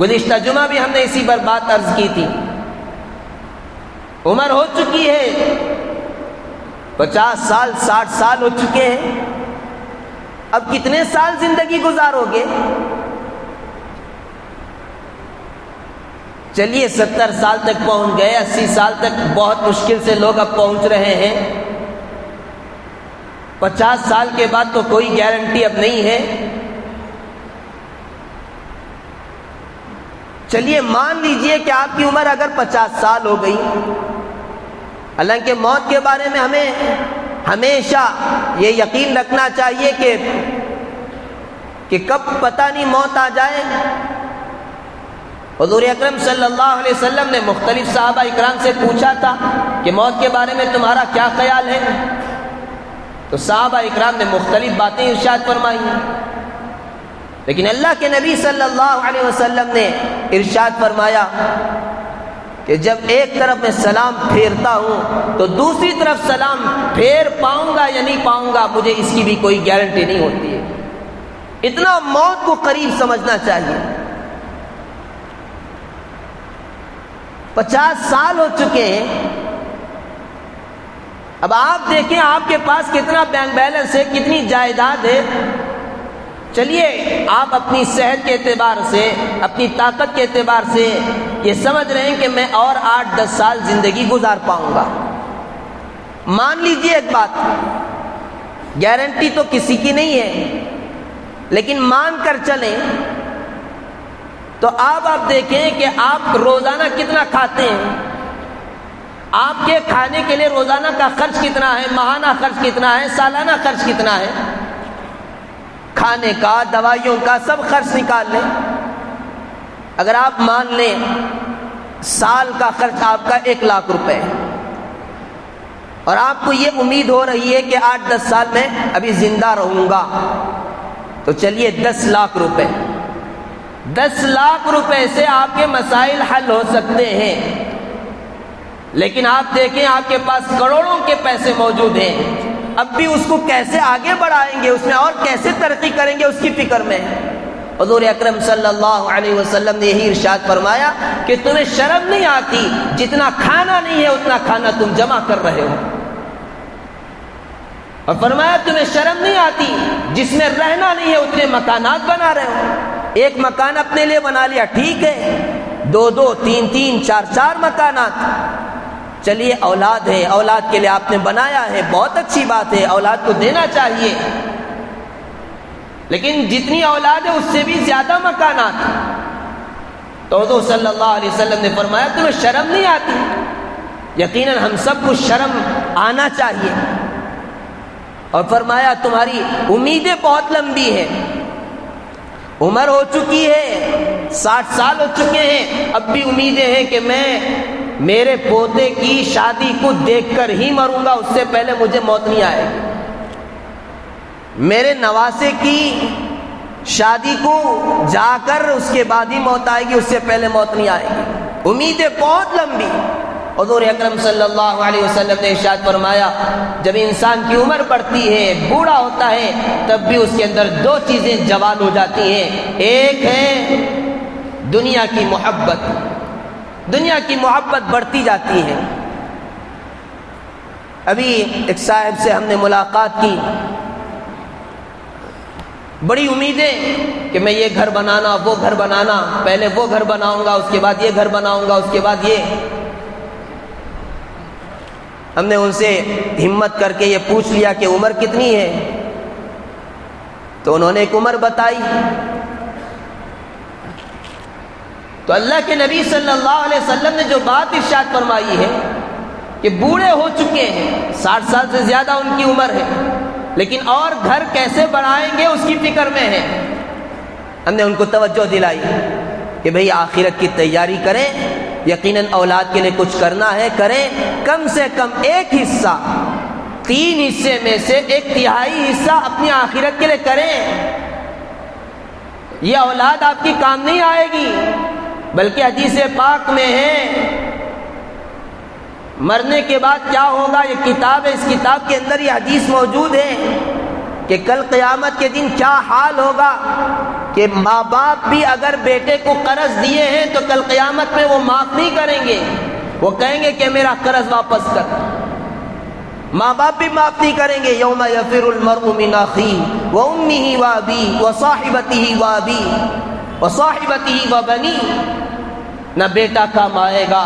Speaker 3: گزشتہ جمعہ بھی ہم نے اسی پر بات عرض کی تھی، عمر ہو چکی ہے، 50 سال 60 سال ہو چکے ہیں، اب کتنے سال زندگی گزارو گے؟ چلیے 70 سال تک پہنچ گئے، 80 سال تک بہت مشکل سے لوگ اب پہنچ رہے ہیں، 50 سال کے بعد تو کوئی گارنٹی اب نہیں ہے۔ چلیے مان لیجئے کہ آپ کی عمر اگر 50 سال ہو گئی، حالانکہ موت کے بارے میں ہمیں ہمیشہ یہ یقین رکھنا چاہیے کہ کب پتہ نہیں موت آ جائے۔ حضور اکرم صلی اللہ علیہ وسلم نے مختلف صحابہ اکرام سے پوچھا تھا کہ موت کے بارے میں تمہارا کیا خیال ہے؟ تو صحابہ اکرام نے مختلف باتیں ارشاد فرمائی، لیکن اللہ کے نبی صلی اللہ علیہ وسلم نے ارشاد فرمایا کہ جب ایک طرف میں سلام پھیرتا ہوں تو دوسری طرف سلام پھیر پاؤں گا یا نہیں پاؤں گا مجھے اس کی بھی کوئی گارنٹی نہیں ہوتی ہے۔ اتنا موت کو قریب سمجھنا چاہیے۔ 50 سال ہو چکے ہیں، اب آپ دیکھیں آپ کے پاس کتنا بینک بیلنس ہے، کتنی جائیداد ہے۔ چلیے آپ اپنی صحت کے اعتبار سے، اپنی طاقت کے اعتبار سے یہ سمجھ رہے ہیں کہ میں اور 8-10 سال زندگی گزار پاؤں گا۔ مان لیجئے ایک بات، گارنٹی تو کسی کی نہیں ہے، لیکن مان کر چلیں تو آپ دیکھیں کہ آپ روزانہ کتنا کھاتے ہیں، آپ کے کھانے کے لیے روزانہ کا خرچ کتنا ہے، ماہانہ خرچ کتنا ہے، سالانہ خرچ کتنا ہے، کھانے کا، دوائیوں کا سب خرچ نکال لیں۔ اگر آپ مان لیں سال کا خرچ آپ کا 1 لاکھ روپے ہے اور آپ کو یہ امید ہو رہی ہے کہ 8-10 سال میں ابھی زندہ رہوں گا، تو چلیے 10 لاکھ روپے، 10 لاکھ روپے سے آپ کے مسائل حل ہو سکتے ہیں۔ لیکن آپ دیکھیں آپ کے پاس کروڑوں کے پیسے موجود ہیں، اب بھی اس کو کیسے آگے بڑھائیں گے، اس میں اور کیسے ترقی کریں گے، اس کی فکر میں۔ حضور اکرم صلی اللہ علیہ وسلم نے یہی ارشاد فرمایا کہ تمہیں شرم نہیں آتی، جتنا کھانا نہیں ہے اتنا کھانا تم جمع کر رہے ہو، اور فرمایا تمہیں شرم نہیں آتی جس میں رہنا نہیں ہے اتنے مکانات بنا رہے ہو. ایک مکان اپنے لیے بنا لیا ٹھیک ہے، 2 3 4 مکانات. چلیے اولاد ہے، اولاد کے لیے آپ نے بنایا ہے، بہت اچھی بات ہے، اولاد کو دینا چاہیے، لیکن جتنی اولاد ہے اس سے بھی زیادہ مکانات. تو حضور صلی اللہ علیہ وسلم نے فرمایا تمہیں شرم نہیں آتی؟ یقیناً ہم سب کو شرم آنا چاہیے. اور فرمایا تمہاری امیدیں بہت لمبی ہیں، عمر ہو چکی ہے، 60 سال ہو چکے ہیں، اب بھی امیدیں ہیں کہ میں میرے پوتے کی شادی کو دیکھ کر ہی مروں گا، اس سے پہلے مجھے موت نہیں آئے گی. میرے نواسے کی شادی کو جا کر اس کے بعد ہی موت آئے گی، اس سے پہلے موت نہیں آئے گی. امیدیں بہت لمبی. حضور اکرم صلی اللہ علیہ وسلم نے ارشاد فرمایا جب انسان کی عمر بڑھتی ہے، بوڑھا ہوتا ہے، تب بھی اس کے اندر 2 چیزیں زوال ہو جاتی ہیں. ایک ہے دنیا کی محبت، دنیا کی محبت بڑھتی جاتی ہے. ابھی ایک صاحب سے ہم نے ملاقات کی، بڑی امیدیں کہ میں یہ گھر بنانا، وہ گھر بنانا، پہلے وہ گھر بناؤں گا، اس کے بعد یہ گھر بناؤں گا، اس کے بعد یہ. ہم نے ان سے ہمت کر کے یہ پوچھ لیا کہ عمر کتنی ہے؟ تو انہوں نے ایک عمر بتائی. تو اللہ کے نبی صلی اللہ علیہ وسلم نے جو بات ارشاد فرمائی ہے کہ بوڑھے ہو چکے ہیں، 60 سال سے زیادہ ان کی عمر ہے، لیکن اور گھر کیسے بنائیں گے اس کی فکر میں ہے. ہم نے ان کو توجہ دلائی کہ بھئی آخرت کی تیاری کریں، یقیناً اولاد کے لیے کچھ کرنا ہے کریں، کم سے کم ایک حصہ، 3 حصے میں سے 1/3 حصہ اپنی آخرت کے لیے کریں. یہ اولاد آپ کی کام نہیں آئے گی، بلکہ حدیث پاک میں ہے مرنے کے بعد کیا ہوگا. یہ کتاب ہے، اس کتاب کے اندر یہ حدیث موجود ہے کہ کل قیامت کے دن کیا حال ہوگا کہ ماں باپ بھی اگر بیٹے کو قرض دیے ہیں تو کل قیامت میں وہ معاف نہیں کریں گے، وہ کہیں گے کہ میرا قرض واپس کر. ماں باپ بھی معاف نہیں کریں گے. یوم یفر المرء من اخیہ وامہ وابیہ وصاحبتہ وابیہ وصاحبتہ وبنیہ. نہ بیٹا کام آئے گا،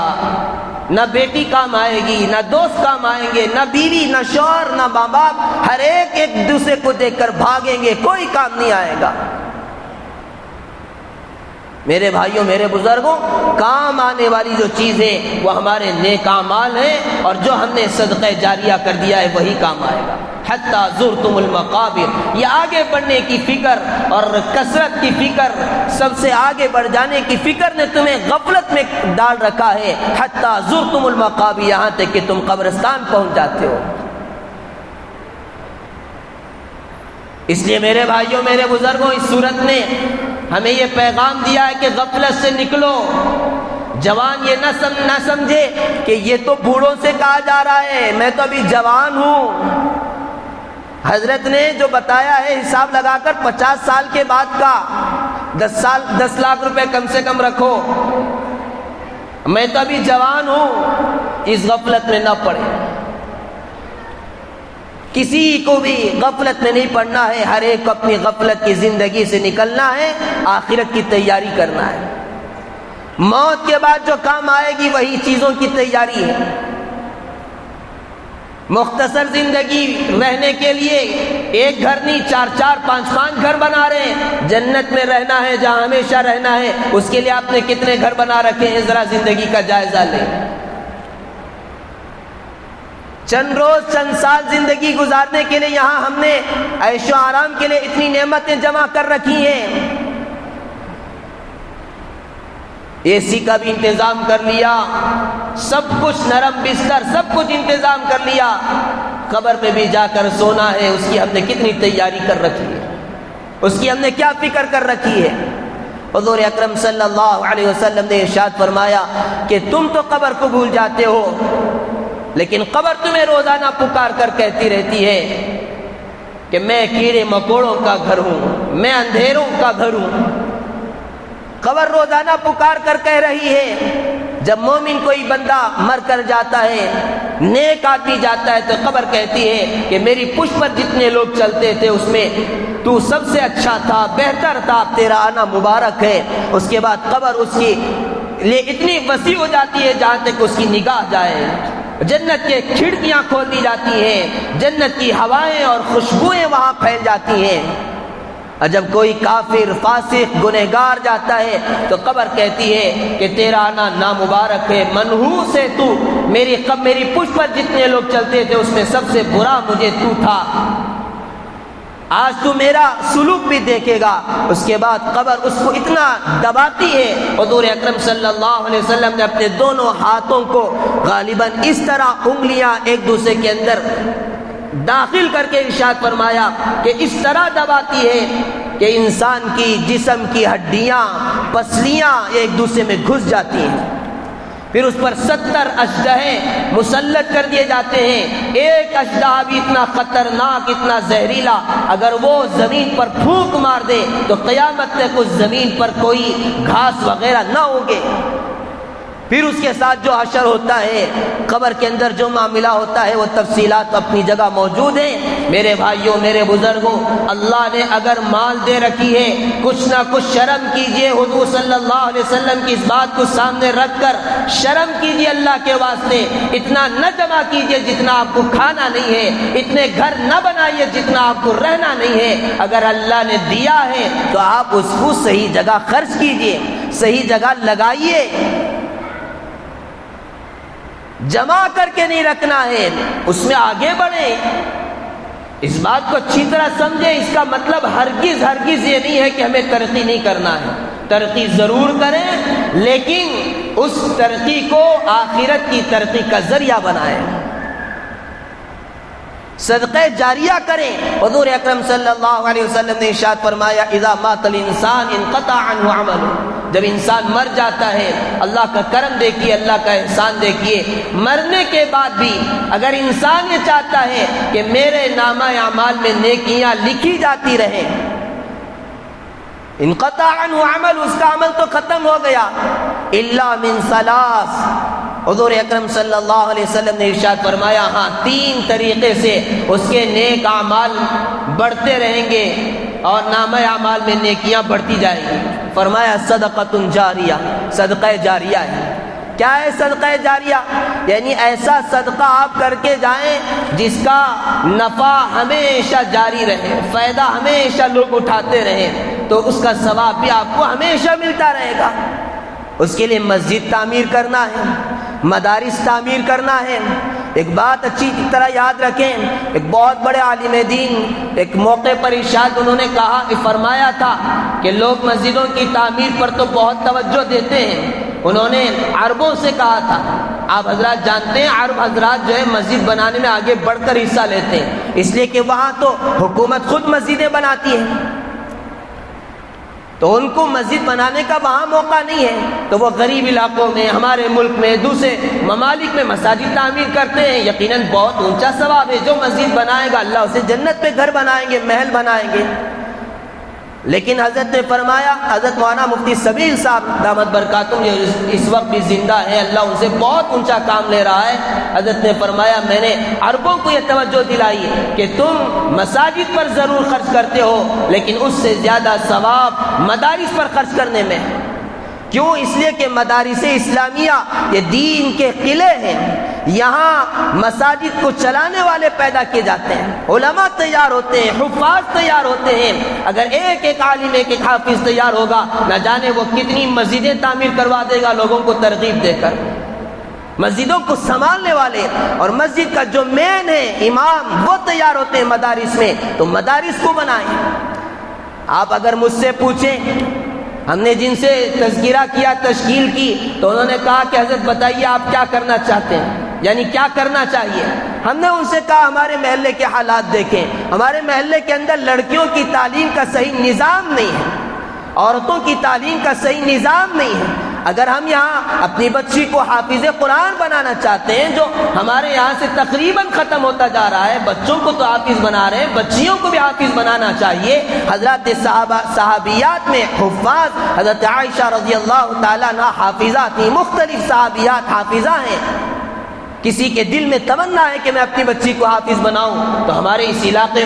Speaker 3: نہ بیٹی کام آئے گی، نہ دوست کام آئیں گے، نہ بیوی، نہ شوہر، نہ ماں باپ. ہر ایک دوسرے کو دیکھ کر بھاگیں گے، کوئی کام نہیں آئے گا. میرے بھائیوں، میرے بزرگوں، کام آنے والی جو چیزیں وہ ہمارے نیک اعمال ہیں، اور جو ہم نے صدقہ جاریہ کر دیا ہے وہی کام آئے گا. حتی زرتم المقابر، یہ آگے بڑھنے کی فکر اور کثرت کی فکر، سب سے آگے بڑھ جانے کی فکر نے تمہیں غفلت میں ڈال رکھا ہے. حتی زرتم المقابر، یہاں تک کہ تم قبرستان پہنچ جاتے ہو. اس لیے میرے بھائیوں، میرے بزرگوں، اس سورت نے ہمیں یہ پیغام دیا ہے کہ غفلت سے نکلو. جوان یہ نہ سمجھے کہ یہ تو بوڑھوں سے کہا جا رہا ہے، میں تو ابھی جوان ہوں. حضرت نے جو بتایا ہے حساب لگا کر 50 سال کے بعد کا 10 لاکھ روپے کم سے کم رکھو. میں تو ابھی جوان ہوں، اس غفلت میں نہ پڑے. کسی کو بھی غفلت میں نہیں پڑنا ہے. ہر ایک کو اپنی غفلت کی زندگی سے نکلنا ہے، آخرت کی تیاری کرنا ہے. موت کے بعد جو کام آئے گی وہی چیزوں کی تیاری ہے. مختصر زندگی رہنے کے لیے ایک گھر نہیں، 4 5 گھر بنا رہے ہیں. جنت میں رہنا ہے جہاں ہمیشہ رہنا ہے، اس کے لیے آپ نے کتنے گھر بنا رکھے ہیں؟ ذرا زندگی کا جائزہ لیں. چند روز، چند سال زندگی گزارنے کے لیے یہاں ہم نے عیش و آرام کے لیے اتنی نعمتیں جمع کر رکھی ہیں. اے سی کا بھی انتظام کر لیا، سب کچھ، نرم بستر، سب کچھ انتظام کر لیا. قبر میں بھی جا کر سونا ہے، اس کی ہم نے کتنی تیاری کر رکھی ہے، اس کی ہم نے کیا فکر کر رکھی ہے. حضور اکرم صلی اللہ علیہ وسلم نے ارشاد فرمایا کہ تم تو قبر کو بھول جاتے ہو، لیکن قبر تمہیں روزانہ پکار کر کہتی رہتی ہے کہ میں کیڑے مکوڑوں کا گھر ہوں، میں اندھیروں کا گھر ہوں. قبر روزانہ پکار کر کہہ رہی ہے جب مومن کوئی بندہ مر کر جاتا ہے، نیک آدمی جاتا ہے، تو قبر کہتی ہے کہ میری پشت پر جتنے لوگ چلتے تھے اس میں تو سب سے اچھا تھا، بہتر تھا، تیرا آنا مبارک ہے۔ اس کے بعد قبر اس کی لیے اتنی وسیع ہو جاتی ہے جہاں تک اس کی نگاہ جائے، جنت کے کھڑکیاں کھول دی جاتی ہیں، جنت کی ہوائیں اور خوشبوئیں وہاں پھیل جاتی ہیں۔ اور جب کوئی کافر، فاسق، گنہگار جاتا ہے تو قبر کہتی ہے کہ تیرا آنا نامبارک ہے، منحوس ہے تو، میری پشت پر جتنے لوگ چلتے تھے اس میں سب سے برا مجھے تو تھا، آج تو میرا سلوک بھی دیکھے گا۔ اس کے بعد قبر اس کو اتنا دباتی ہے، حضور اکرم صلی اللہ علیہ وسلم نے اپنے دونوں ہاتھوں کو غالباً اس طرح انگلیاں ایک دوسرے کے اندر داخل کر کے ارشاد فرمایا کہ اس طرح دباتی ہے کہ انسان کی جسم کی ہڈیاں، پسلیاں ایک دوسرے میں گھس جاتی ہیں۔ پھر اس پر 70 اژدہے مسلط کر دیے جاتے ہیں۔ ایک اژدہا بھی اتنا خطرناک، اتنا زہریلا، اگر وہ زمین پر پھونک مار دے تو قیامت تک اس زمین پر کوئی گھاس وغیرہ نہ ہوگے۔ پھر اس کے ساتھ جو حشر ہوتا ہے، قبر کے اندر جو معاملہ ہوتا ہے، وہ تفصیلات اپنی جگہ موجود ہیں۔ میرے بھائیوں، میرے بزرگوں، اللہ نے اگر مال دے رکھی ہے، کچھ نہ کچھ شرم کیجئے، حضور صلی اللہ علیہ وسلم کی اس بات کو سامنے رکھ کر شرم کیجئے اللہ کے واسطے۔ اتنا نہ جمع کیجئے جتنا آپ کو کھانا نہیں ہے، اتنے گھر نہ بنائیے جتنا آپ کو رہنا نہیں ہے۔ اگر اللہ نے دیا ہے تو آپ اس کو صحیح جگہ خرچ کیجئے، صحیح جگہ لگائیے، جمع کر کے نہیں رکھنا ہے، اس میں آگے بڑھیں۔ اس بات کو اچھی طرح سمجھیں، اس کا مطلب ہرگز یہ نہیں ہے کہ ہمیں ترقی نہیں کرنا ہے، ترقی ضرور کریں، لیکن اس ترقی کو آخرت کی ترقی کا ذریعہ بنائیں، صدقہ جاریہ کریں۔ حضور اکرم صلی اللہ علیہ وسلم نے ارشاد فرمایا اذا مات الانسان انقطع عنہ عمله، جب انسان مر جاتا ہے، اللہ کا کرم دیکھیے، اللہ کا احسان دیکھیے، مرنے کے بعد بھی اگر انسان یہ چاہتا ہے کہ میرے نامہ اعمال میں نیکیاں لکھی جاتی رہیں، انقطع عنہ عمل، اس کا عمل تو ختم ہو گیا، الا من ثلاث، حضور اکرم صلی اللہ علیہ وسلم نے ارشاد فرمایا ہاں 3 طریقے سے اس کے نیک اعمال بڑھتے رہیں گے اور نامہ اعمال میں نیکیاں بڑھتی جائیں گی۔ فرمایا صدقۃ جاریہ، صدقہ جاریہ ہے۔ کیا ہے صدقہ جاریہ؟ یعنی ایسا صدقہ آپ کر کے جائیں جس کا نفع ہمیشہ جاری رہے، فائدہ ہمیشہ لوگ اٹھاتے رہیں، تو اس کا ثواب بھی آپ کو ہمیشہ ملتا رہے گا۔ اس کے لیے مسجد تعمیر کرنا ہے، مدارس تعمیر کرنا ہے۔ ایک بات اچھی طرح یاد رکھیں، ایک بہت بڑے عالم دین ایک موقع پر ارشاد انہوں نے کہا، فرمایا تھا کہ لوگ مسجدوں کی تعمیر پر تو بہت توجہ دیتے ہیں، انہوں نے عربوں سے کہا تھا، آپ حضرات جانتے ہیں عرب حضرات جو ہے مسجد بنانے میں آگے بڑھ کر حصہ لیتے ہیں، اس لیے کہ وہاں تو حکومت خود مسجدیں بناتی ہے، تو ان کو مسجد بنانے کا وہاں موقع نہیں ہے، تو وہ غریب علاقوں میں، ہمارے ملک میں، دوسرے ممالک میں مساجد تعمیر کرتے ہیں۔ یقیناً بہت اونچا ثواب ہے، جو مسجد بنائے گا اللہ اسے جنت پہ گھر بنائیں گے، محل بنائیں گے۔ لیکن حضرت نے فرمایا، حضرت مولانا مفتی سبیل صاحب دامت برکاتہم جو اس وقت بھی زندہ ہیں، اللہ ان سے بہت اونچا کام لے رہا ہے، حضرت نے فرمایا میں نے عربوں کو یہ توجہ دلائی کہ تم مساجد پر ضرور خرچ کرتے ہو، لیکن اس سے زیادہ ثواب مدارس پر خرچ کرنے میں ہے۔ کیوں؟ اس لیے کہ مدارس اسلامیہ یہ دین کے قلعے ہیں، یہاں مساجد کو چلانے والے پیدا کیے جاتے ہیں، علماء تیار ہوتے ہیں، حفاظ تیار ہوتے ہیں۔ اگر ایک ایک عالم، ایک ایک حافظ تیار ہوگا، نہ جانے وہ کتنی مسجدیں تعمیر کروا دے گا لوگوں کو ترغیب دے کر۔ مسجدوں کو سنبھالنے والے اور مسجد کا جو مین ہے امام، وہ تیار ہوتے ہیں مدارس میں، تو مدارس کو بنائیں۔ آپ اگر مجھ سے پوچھیں، ہم نے جن سے تذکرہ کیا، تشکیل کی، تو انہوں نے کہا کہ حضرت بتائیے آپ کیا کرنا چاہتے ہیں، یعنی کیا کرنا چاہیے۔ ہم نے ان سے کہا ہمارے محلے کے حالات دیکھیں، ہمارے محلے کے اندر لڑکیوں کی تعلیم کا صحیح نظام نہیں ہے، عورتوں کی تعلیم کا صحیح نظام نہیں ہے، اگر ہم یہاں اپنی بچی کو حافظ قرآن بنانا چاہتے ہیں، جو ہمارے یہاں سے تقریباً ختم ہوتا جا رہا ہے، بچوں کو تو حافظ بنا رہے ہیں، بچیوں کو بھی حافظ بنانا چاہیے۔ حضرات صحابیات میں حفاظ حضرت عائشہ رضی اللہ تعالیٰ عنہ حافظہ تھیں، مختلف صحابیات حافظہ ہیں۔ کسی کے دل میں تمنا ہے کہ میں اپنی بچی کو حافظ بناؤں، تو ہمارے اس علاقے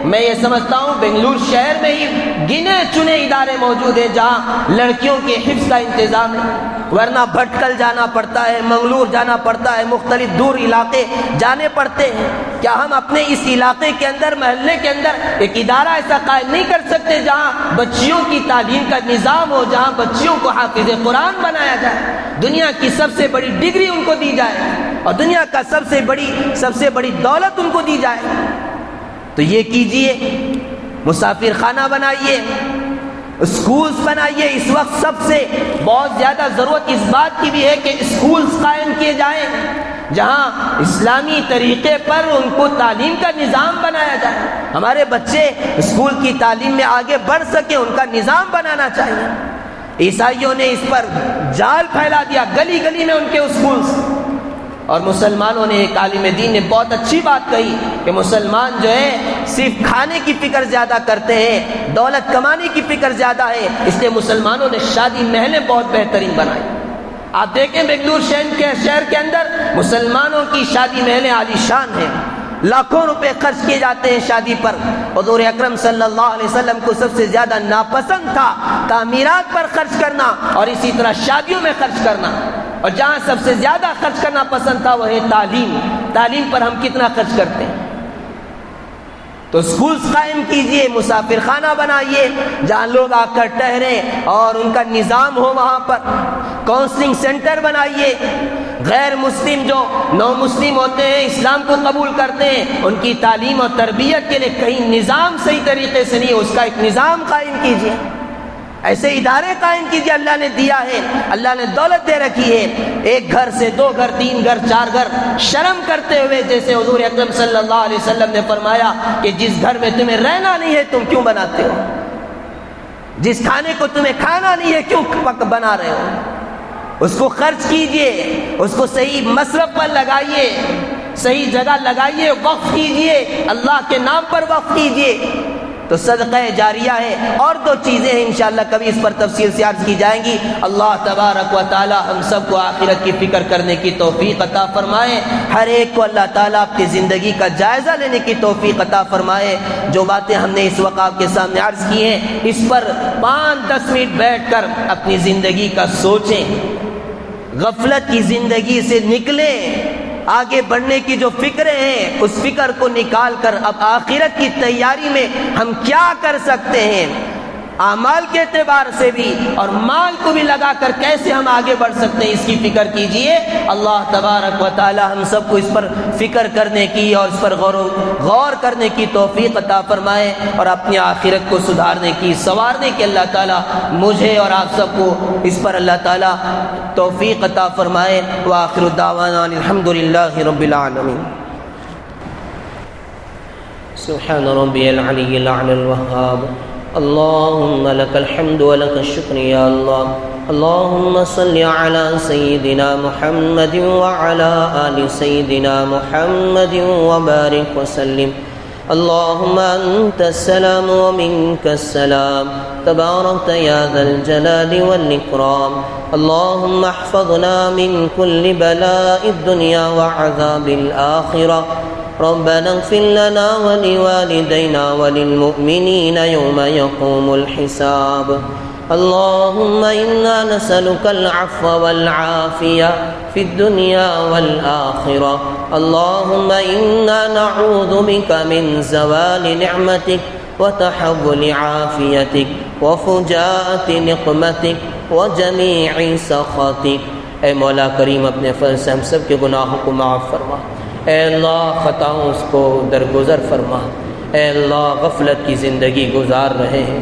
Speaker 3: میں یہ سمجھتا ہوں بنگلور شہر میں ہی گنے چنے ادارے موجود ہیں جہاں لڑکیوں کے حفظ کا انتظام ہے، ورنہ بھٹکل جانا پڑتا ہے، منگلور جانا پڑتا ہے، مختلف دور علاقے جانے پڑتے ہیں۔ کیا ہم اپنے اس علاقے کے اندر، محلے کے اندر ایک ادارہ ایسا قائم نہیں کر سکتے جہاں بچیوں کی تعلیم کا نظام ہو، جہاں بچیوں کو حافظ قرآن بنایا جائے، دنیا کی سب سے بڑی ڈگری ان کو دی جائے اور دنیا کا سب سے بڑی دولت ان کو دی جائے؟ تو یہ کیجئے، مسافر خانہ بنائیے، اسکولز بنائیے۔ اس وقت سب سے بہت زیادہ ضرورت اس بات کی بھی ہے کہ اسکولز قائم کیے جائیں جہاں اسلامی طریقے پر ان کو تعلیم کا نظام بنایا جائے، ہمارے بچے اسکول کی تعلیم میں آگے بڑھ سکیں، ان کا نظام بنانا چاہیے۔ عیسائیوں نے اس پر جال پھیلا دیا، گلی گلی میں ان کے اسکولز، اور مسلمانوں نے، ایک عالم دین نے بہت اچھی بات کہی کہ مسلمان جو ہے صرف کھانے کی فکر زیادہ کرتے ہیں، دولت کمانے کی فکر زیادہ ہے، اس لیے مسلمانوں نے شادی محلیں بہت بہترین بنائی۔ آپ دیکھیں بنگلور شہر کے اندر مسلمانوں کی شادی محلیں عالی شان ہیں، لاکھوں روپے خرچ کیے جاتے ہیں شادی پر۔ حضور اکرم صلی اللہ علیہ وسلم کو سب سے زیادہ ناپسند تھا تعمیرات پر خرچ کرنا اور اسی طرح شادیوں میں خرچ کرنا، اور جہاں سب سے زیادہ خرچ کرنا پسند تھا وہ ہے تعلیم۔ تعلیم پر ہم کتنا خرچ کرتے ہیں؟ تو اسکولز قائم کیجئے، مسافر خانہ بنائیے جہاں لوگ آ کر ٹھہریں اور ان کا نظام ہو، وہاں پر کاؤنسلنگ سینٹر بنائیے۔ غیر مسلم جو نو مسلم ہوتے ہیں، اسلام کو قبول کرتے ہیں، ان کی تعلیم اور تربیت کے لیے کہیں نظام صحیح طریقے سے نہیں ہے، اس کا ایک نظام قائم کیجئے، ایسے ادارے قائم کیجئے۔ اللہ نے دیا ہے، اللہ نے دولت دے رکھی ہے، ایک گھر سے 2 گھر 3 گھر 4 گھر شرم کرتے ہوئے، جیسے حضور اکرم صلی اللہ علیہ وسلم نے فرمایا کہ جس گھر میں تمہیں رہنا نہیں ہے تم کیوں بناتے ہو، جس کھانے کو تمہیں کھانا نہیں ہے کیوں بنا رہے ہو؟ اس کو خرچ کیجئے، اس کو صحیح مصرف پر لگائیے، صحیح جگہ لگائیے، وقف کیجئے، اللہ کے نام پر وقف کیجئے، تو صدقہ جاریہ ہے۔ اور 2 چیزیں ہیں انشاءاللہ کبھی اس پر تفصیل سے عرض کی جائیں گی۔ اللہ تبارک و تعالی ہم سب کو آخرت کی فکر کرنے کی توفیق عطا فرمائے، ہر ایک کو اللہ تعالیٰ اپنی زندگی کا جائزہ لینے کی توفیق عطا فرمائے۔ جو باتیں ہم نے اس وقت آپ کے سامنے عرض کی ہیں، اس پر 5-10 منٹ بیٹھ کر اپنی زندگی کا سوچیں، غفلت کی زندگی سے نکلیں، آگے بڑھنے کی جو فکریں ہیں اس فکر کو نکال کر اب آخرت کی تیاری میں ہم کیا کر سکتے ہیں، اعمال کے اعتبار سے بھی اور مال کو بھی لگا کر کیسے ہم آگے بڑھ سکتے ہیں، اس کی فکر کیجئے۔ اللہ تبارک و تعالی ہم سب کو اس پر فکر کرنے کی اور اس پر غور کرنے کی توفیق عطا فرمائے، اور اپنی آخرت کو سدھارنے کی، سنوارنے کی اللہ تعالی مجھے اور آپ سب کو اس پر اللہ تعالی توفیق عطا فرمائے۔ وآخر دعوانا الحمدللہ رب العالمین۔
Speaker 4: سبحان ربی العلی الأعلى الوهاب، اللهم لك الحمد ولك الشكر يا الله، اللهم صل على سيدنا محمد وعلى آل سيدنا محمد وبارك وسلم۔ اللهم أنت السلام ومنك السلام، تباركت يا ذا الجلال والإكرام، اللهم احفظنا من كل بلاء الدنيا وعذاب الآخرة، ربنا اغفر لنا ولوالدينا وللمؤمنين يوم يقوم الحساب، اللهم إنا نسألك العفو والعافية في الدنيا والآخرة، اللهم إنا نعوذ بك من زوال نعمتك وتحول عافيتك وفجاءة نقمتك وجميع سخطك۔ اے مولا کریم اپنے فضل سے ہم سب کے گناہوں کو معاف فرما، اے اللہ خطاؤں کو درگزر فرما، اے اللہ غفلت کی زندگی گزار رہے ہیں،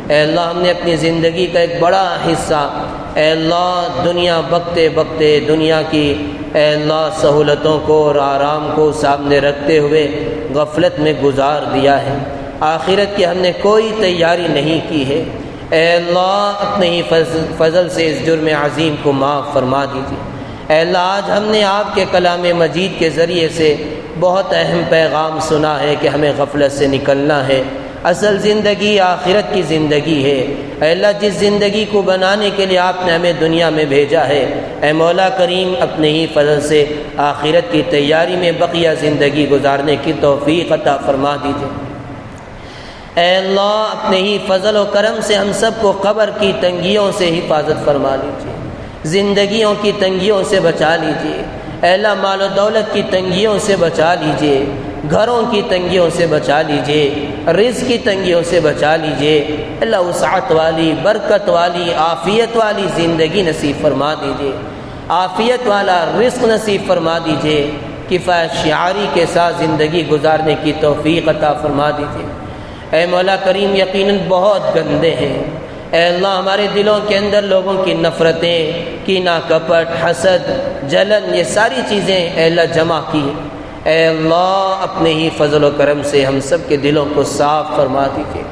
Speaker 4: اے اللہ ہم نے اپنی زندگی کا ایک بڑا حصہ اے اللہ دنیا بکتے بکتے دنیا کی اے اللہ سہولتوں کو اور آرام کو سامنے رکھتے ہوئے غفلت میں گزار دیا ہے، آخرت کی ہم نے کوئی تیاری نہیں کی ہے، اے اللہ اپنے ہی فضل سے اس جرم عظیم کو معاف فرما دیجیے۔ اے اللہ آج ہم نے آپ کے کلام مجید کے ذریعے سے بہت اہم پیغام سنا ہے کہ ہمیں غفلت سے نکلنا ہے۔ اصل زندگی آخرت کی زندگی ہے۔ اے اللہ جس زندگی کو بنانے کے لیے آپ نے ہمیں دنیا میں بھیجا ہے، اے مولا کریم اپنے ہی فضل سے آخرت کی تیاری میں بقیہ زندگی گزارنے کی توفیق عطا فرما دیجیے۔ اے اللہ اپنے ہی فضل و کرم سے ہم سب کو قبر کی تنگیوں سے حفاظت فرما لیجیے، زندگیوں کی تنگیوں سے بچا لیجیے۔ اے اللہ مال و دولت کی تنگیوں سے بچا لیجیے، گھروں کی تنگیوں سے بچا لیجیے، رزق کی تنگیوں سے بچا لیجیے۔ اللہ وسعت والی، برکت والی، عافیت والی زندگی نصیب فرما دیجیے، عافیت والا رزق نصیب فرما دیجیے، کفایت شعاری کے ساتھ زندگی گزارنے کی توفیق عطا فرما دیجیے۔ اے مولا کریم یقیناً بہت گندے ہیں۔ اے اللہ ہمارے دلوں کے اندر لوگوں کی نفرتیں، کینہ کپٹ، حسد، جلن، یہ ساری چیزیں اے اللہ جمع کی۔ اے اللہ اپنے ہی فضل و کرم سے ہم سب کے دلوں کو صاف فرما دیجیے،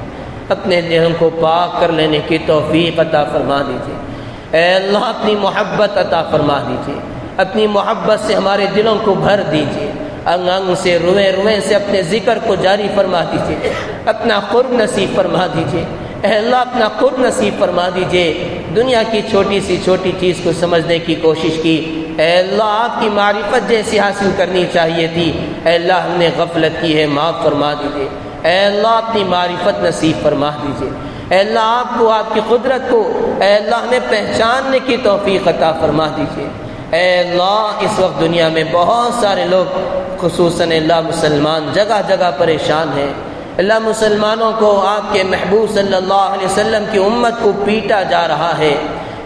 Speaker 4: اپنے دلوں کو پاک کر لینے کی توفیق عطا فرما دیجیے۔ اے اللہ اپنی محبت عطا فرما دیجیے، اپنی محبت سے ہمارے دلوں کو بھر دیجیے، انگ انگ سے، روئیں روئیں سے اپنے ذکر کو جاری فرما دیجیے، اپنا قرب نصیب فرما دیجیے۔ اے اللہ اپنا قرب نصیب فرما دیجیے۔ دنیا کی چھوٹی سی چھوٹی چیز کو سمجھنے کی کوشش کی، اے اللہ آپ کی معرفت جیسی حاصل کرنی چاہیے تھی، اے اللہ ہم نے غفلت کی ہے، معاف فرما دیجیے۔ اے اللہ اپنی معرفت نصیب فرما دیجیے۔ اے اللہ آپ کو، آپ کی قدرت کو اے اللہ ہمیں پہچاننے کی توفیق عطا فرما دیجیے۔ اے اللہ اس وقت دنیا میں بہت سارے لوگ خصوصاً اللہ مسلمان جگہ جگہ پریشان ہیں۔ اللہ مسلمانوں کو آپ کے محبوب صلی اللہ علیہ وسلم کی امت کو پیٹا جا رہا ہے،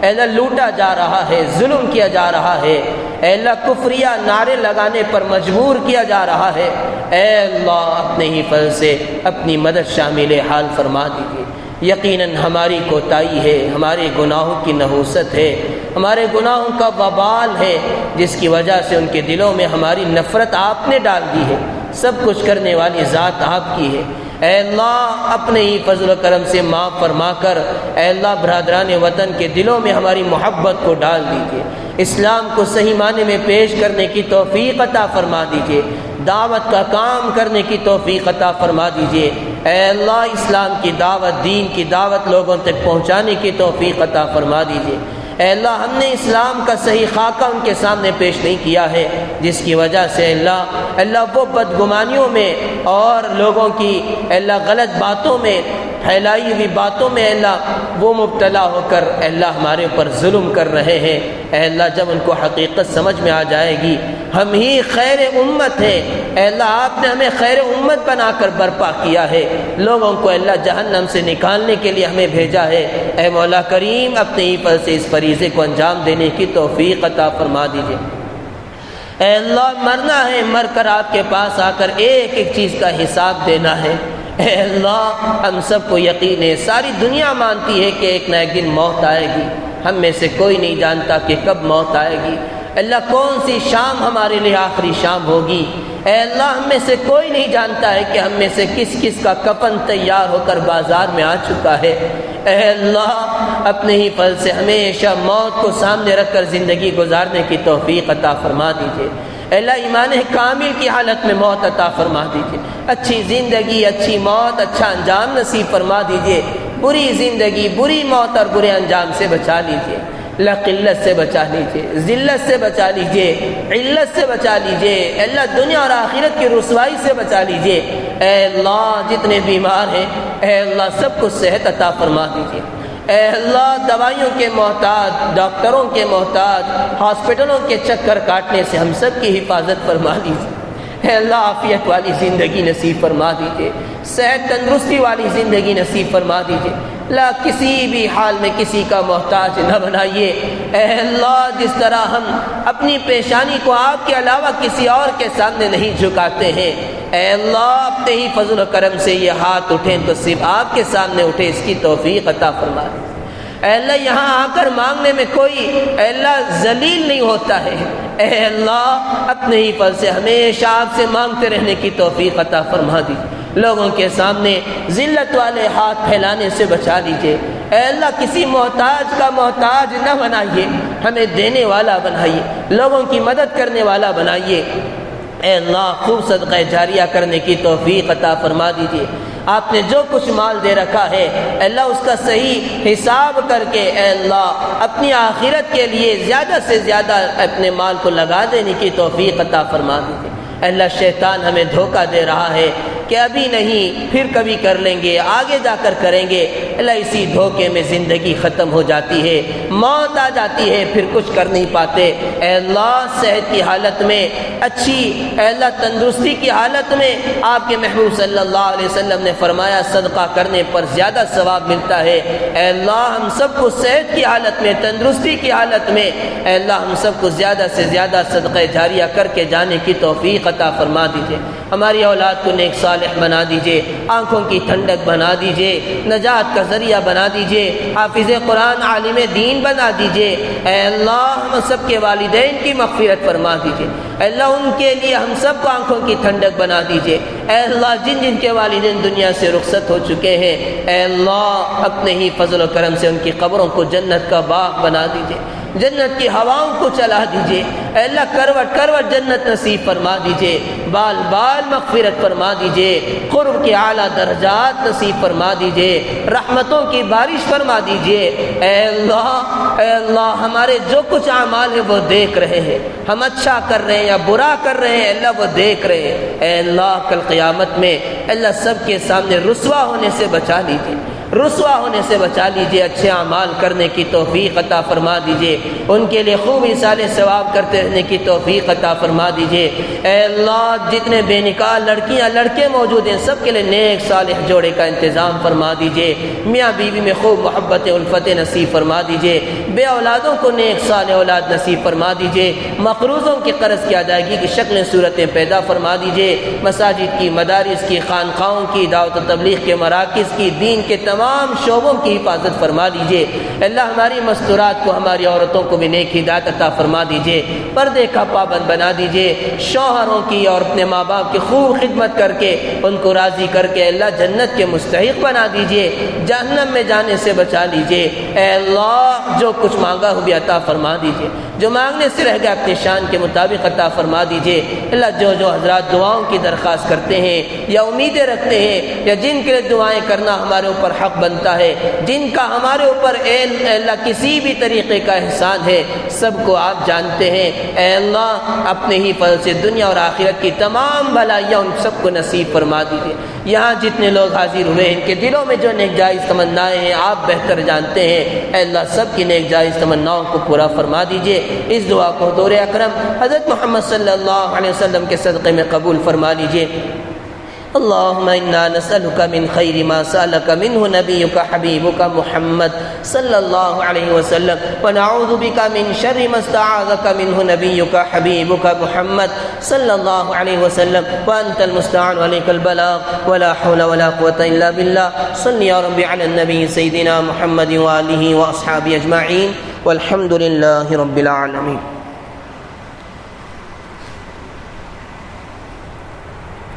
Speaker 4: اے اللہ لوٹا جا رہا ہے، ظلم کیا جا رہا ہے، اے اللہ کفریہ نعرے لگانے پر مجبور کیا جا رہا ہے۔ اے اللہ اپنے ہی فضل سے اپنی مدد شامل حال فرما دیجیے۔ یقیناً ہماری کوتاہی ہے، ہمارے گناہوں کی نحوست ہے، ہمارے گناہوں کا وبال ہے، جس کی وجہ سے ان کے دلوں میں ہماری نفرت آپ نے ڈال دی ہے۔ سب کچھ کرنے والی ذات آپ کی ہے۔ اے اللہ اپنے ہی فضل و کرم سے معاف فرما کر اے اللہ برادران وطن کے دلوں میں ہماری محبت کو ڈال دیجیے، اسلام کو صحیح معنی میں پیش کرنے کی توفیق عطا فرما دیجیے، دعوت کا کام کرنے کی توفیق عطا فرما دیجیے۔ اے اللہ اسلام کی دعوت، دین کی دعوت لوگوں تک پہنچانے کی توفیق عطا فرما دیجیے۔ اے اللہ ہم نے اسلام کا صحیح خاکہ ان کے سامنے پیش نہیں کیا ہے، جس کی وجہ سے اللہ وہ بدگمانیوں میں اور لوگوں کی اللہ غلط باتوں میں، پھیلائی ہوئی باتوں میں اللہ وہ مبتلا ہو کر اللہ ہمارے اوپر ظلم کر رہے ہیں۔ اے اللہ جب ان کو حقیقت سمجھ میں آ جائے گی، ہم ہی خیر امت ہیں، اے اللہ آپ نے ہمیں خیر امت بنا کر برپا کیا ہے، لوگوں کو اللہ جہنم سے نکالنے کے لیے ہمیں بھیجا ہے۔ اے مولا کریم اپنے ہی پر سے اس فریضے کو انجام دینے کی توفیق عطا فرما دیجیے۔ اے اللہ مرنا ہے، مر کر آپ کے پاس آ کر ایک ایک چیز کا حساب دینا ہے۔ اے اللہ ہم سب کو یقین ہے، ساری دنیا مانتی ہے کہ ایک نہ ایک دن موت آئے گی، ہم میں سے کوئی نہیں جانتا کہ کب موت آئے گی۔ اللہ کون سی شام ہمارے لیے آخری شام ہوگی۔ اے اللہ ہم میں سے کوئی نہیں جانتا ہے کہ ہم میں سے کس کس کا کفن تیار ہو کر بازار میں آ چکا ہے۔ اے اللہ اپنے ہی فضل سے ہمیشہ موت کو سامنے رکھ کر زندگی گزارنے کی توفیق عطا فرما دیجیے۔ اے اللہ ایمان کامل کی حالت میں موت عطا فرما دیجیے، اچھی زندگی، اچھی موت، اچھا انجام نصیب فرما دیجیے، بری زندگی، بری موت اور برے انجام سے بچا لیجیے۔ اللہ قلت سے بچا لیجیے، ذلت سے بچا لیجیے، علت سے بچا لیجیے، اللہ دنیا اور آخرت کی رسوائی سے بچا لیجیے۔ اے اللہ جتنے بیمار ہیں اے اللہ سب کو صحت عطا فرما دیجیے۔ اے اللہ دوائیوں کے محتاج، ڈاکٹروں کے محتاج، ہاسپٹلوں کے چکر کاٹنے سے ہم سب کی حفاظت فرما دیجیے۔ اے اللہ عافیت والی زندگی نصیب فرما دیجیے، صحت تندرستی والی زندگی نصیب فرما دیجیے۔ اللہ کسی بھی حال میں کسی کا محتاج نہ بنائیے۔ اے اللہ جس طرح ہم اپنی پیشانی کو آپ کے علاوہ کسی اور کے سامنے نہیں جھکاتے ہیں، اے اللہ اپنے ہی فضل و کرم سے یہ ہاتھ اٹھیں تو صرف آپ کے سامنے اٹھے، اس کی توفیق عطا فرما دیجیے۔ اے اللہ یہاں آ کر مانگنے میں کوئی اے اللہ ذلیل نہیں ہوتا ہے۔ اے اللہ اپنے ہی فضل سے ہمیشہ آپ سے مانگتے رہنے کی توفیق عطا فرما دیجیے، لوگوں کے سامنے ذلت والے ہاتھ پھیلانے سے بچا لیجیے۔ اے اللہ کسی محتاج کا محتاج نہ بنائیے، ہمیں دینے والا بنائیے، لوگوں کی مدد کرنے والا بنائیے۔ اے اللہ خوب صدقہ جاریہ کرنے کی توفیق عطا فرما دیجیے۔ آپ نے جو کچھ مال دے رکھا ہے اے اللہ اس کا صحیح حساب کر کے اے اللہ اپنی آخرت کے لیے زیادہ سے زیادہ اپنے مال کو لگا دینے کی توفیق عطا فرما دیجیے۔ اے اللہ شیطان ہمیں دھوکہ دے رہا ہے کہ ابھی نہیں پھر کبھی کر لیں گے، آگے جا کر کریں گے۔ اللہ اسی دھوکے میں زندگی ختم ہو جاتی ہے، موت آ جاتی ہے، پھر کچھ کر نہیں پاتے۔ اے اللہ صحت کی حالت میں اچھی، اے اللہ تندرستی کی حالت میں آپ کے محبوب صلی اللہ علیہ وسلم نے فرمایا صدقہ کرنے پر زیادہ ثواب ملتا ہے۔ اے اللہ ہم سب کو صحت کی حالت میں، تندرستی کی حالت میں اے اللہ ہم سب کو زیادہ سے زیادہ صدقہ جاریہ کر کے جانے کی توفیق عطا فرما دیجیے۔ ہماری اولاد کو نیک صالح بنا دیجیے، آنکھوں کی ٹھنڈک بنا دیجیے، نجات کا ذریعہ بنا دیجیے، حافظ قرآن عالم دین بنا دیجیے۔ اے اللہ ہم سب کے والدین کی مغفرت فرما دیجیے۔ اے اللہ ان کے لیے ہم سب کو آنکھوں کی ٹھنڈک بنا دیجیے۔ اے اللہ جن جن کے والدین دنیا سے رخصت ہو چکے ہیں اے اللہ اپنے ہی فضل و کرم سے ان کی قبروں کو جنت کا باغ بنا دیجیے، جنت کی ہواؤں کو چلا دیجیے۔ اے اللہ کروٹ کروٹ جنت نصیب فرما دیجیے، بال بال مغفرت فرما دیجیے، قرب کے اعلیٰ درجات نصیب فرما دیجیے، رحمتوں کی بارش فرما دیجیے۔ اے اللہ ہمارے جو کچھ اعمال ہیں وہ دیکھ رہے ہیں، ہم اچھا کر رہے ہیں یا برا کر رہے ہیں اللہ وہ دیکھ رہے ہیں۔ اے اللہ کل قیامت میں اللہ سب کے سامنے رسوا ہونے سے بچا لیجیے، رسوا ہونے سے بچا لیجیے، اچھے اعمال کرنے کی توفیق عطا فرما دیجیے، ان کے لیے خوب ایصال ثواب کرتے رہنے کی توفیق عطا فرما دیجیے۔ اے اللہ جتنے بے نکاح لڑکیاں لڑکے موجود ہیں سب کے لیے نیک صالح جوڑے کا انتظام فرما دیجیے، میاں بیوی میں خوب محبت الفت نصیب فرما دیجیے، بے اولادوں کو نیک صالح اولاد نصیب فرما دیجیے، مقروضوں کے قرض کی ادائیگی کی شکلیں صورتیں پیدا فرما دیجیے، مساجد کی، مدارس کی، خانقاہوں کی، دعوت و تبلیغ کے مراکز کی، دین کے تمام شعبوں کی حفاظت فرما دیجیے۔ اللہ ہماری مستورات کو، ہماری عورتوں کو بھی نیک ہدایت عطا فرما دیجیے، پردے کا پابند بنا دیجیے، شوہروں کی اور اپنے ماں باپ کی خوب خدمت کر کے ان کو راضی کر کے اللہ جنت کے مستحق بنا دیجیے، جہنم میں جانے سے بچا لیجیے۔ اے اللہ جو کچھ مانگا ہو بھی عطا فرما دیجیے، جو مانگنے سے رہ گیا اپنی شان کے مطابق عطا فرما دیجیے۔ اللہ جو حضرات دعاؤں کی درخواست کرتے ہیں یا امیدیں رکھتے ہیں یا جن کے لیے دعائیں کرنا ہمارے اوپر حق بنتا ہے، جن کا ہمارے اوپر اے اللہ کسی بھی طریقے کا احسان ہے، سب کو آپ جانتے ہیں۔ اے اللہ اپنے ہی فضل سے دنیا اور آخرت کی تمام بھلائیاں ان سب کو نصیب فرما دیجیے۔ یہاں جتنے لوگ حاضر ہوئے ان کے دلوں میں جو نیک جائز تمنائیں ہیں آپ بہتر جانتے ہیں۔ اے اللہ سب کی نیک جائز تمناؤں کو پورا فرما دیجیے۔ اس دعا کو حضور اکرم حضرت محمد صلی اللہ علیہ وسلم کے صدقے میں قبول فرما لیجیے۔ اللهم إنا نسألك من خير ما سألك منه نبيك حبيبك محمد صلى الله عليه وسلم ونعوذ بك من شر ما استعاذك منه نبيك حبيبك محمد صلى الله عليه وسلم وأنت المستعان عليك البلاغ ولا حول ولا قوة إلا بالله صل يا رب على النبي سيدنا محمد وآله وأصحابه أجمعين والحمد لله رب العالمين۔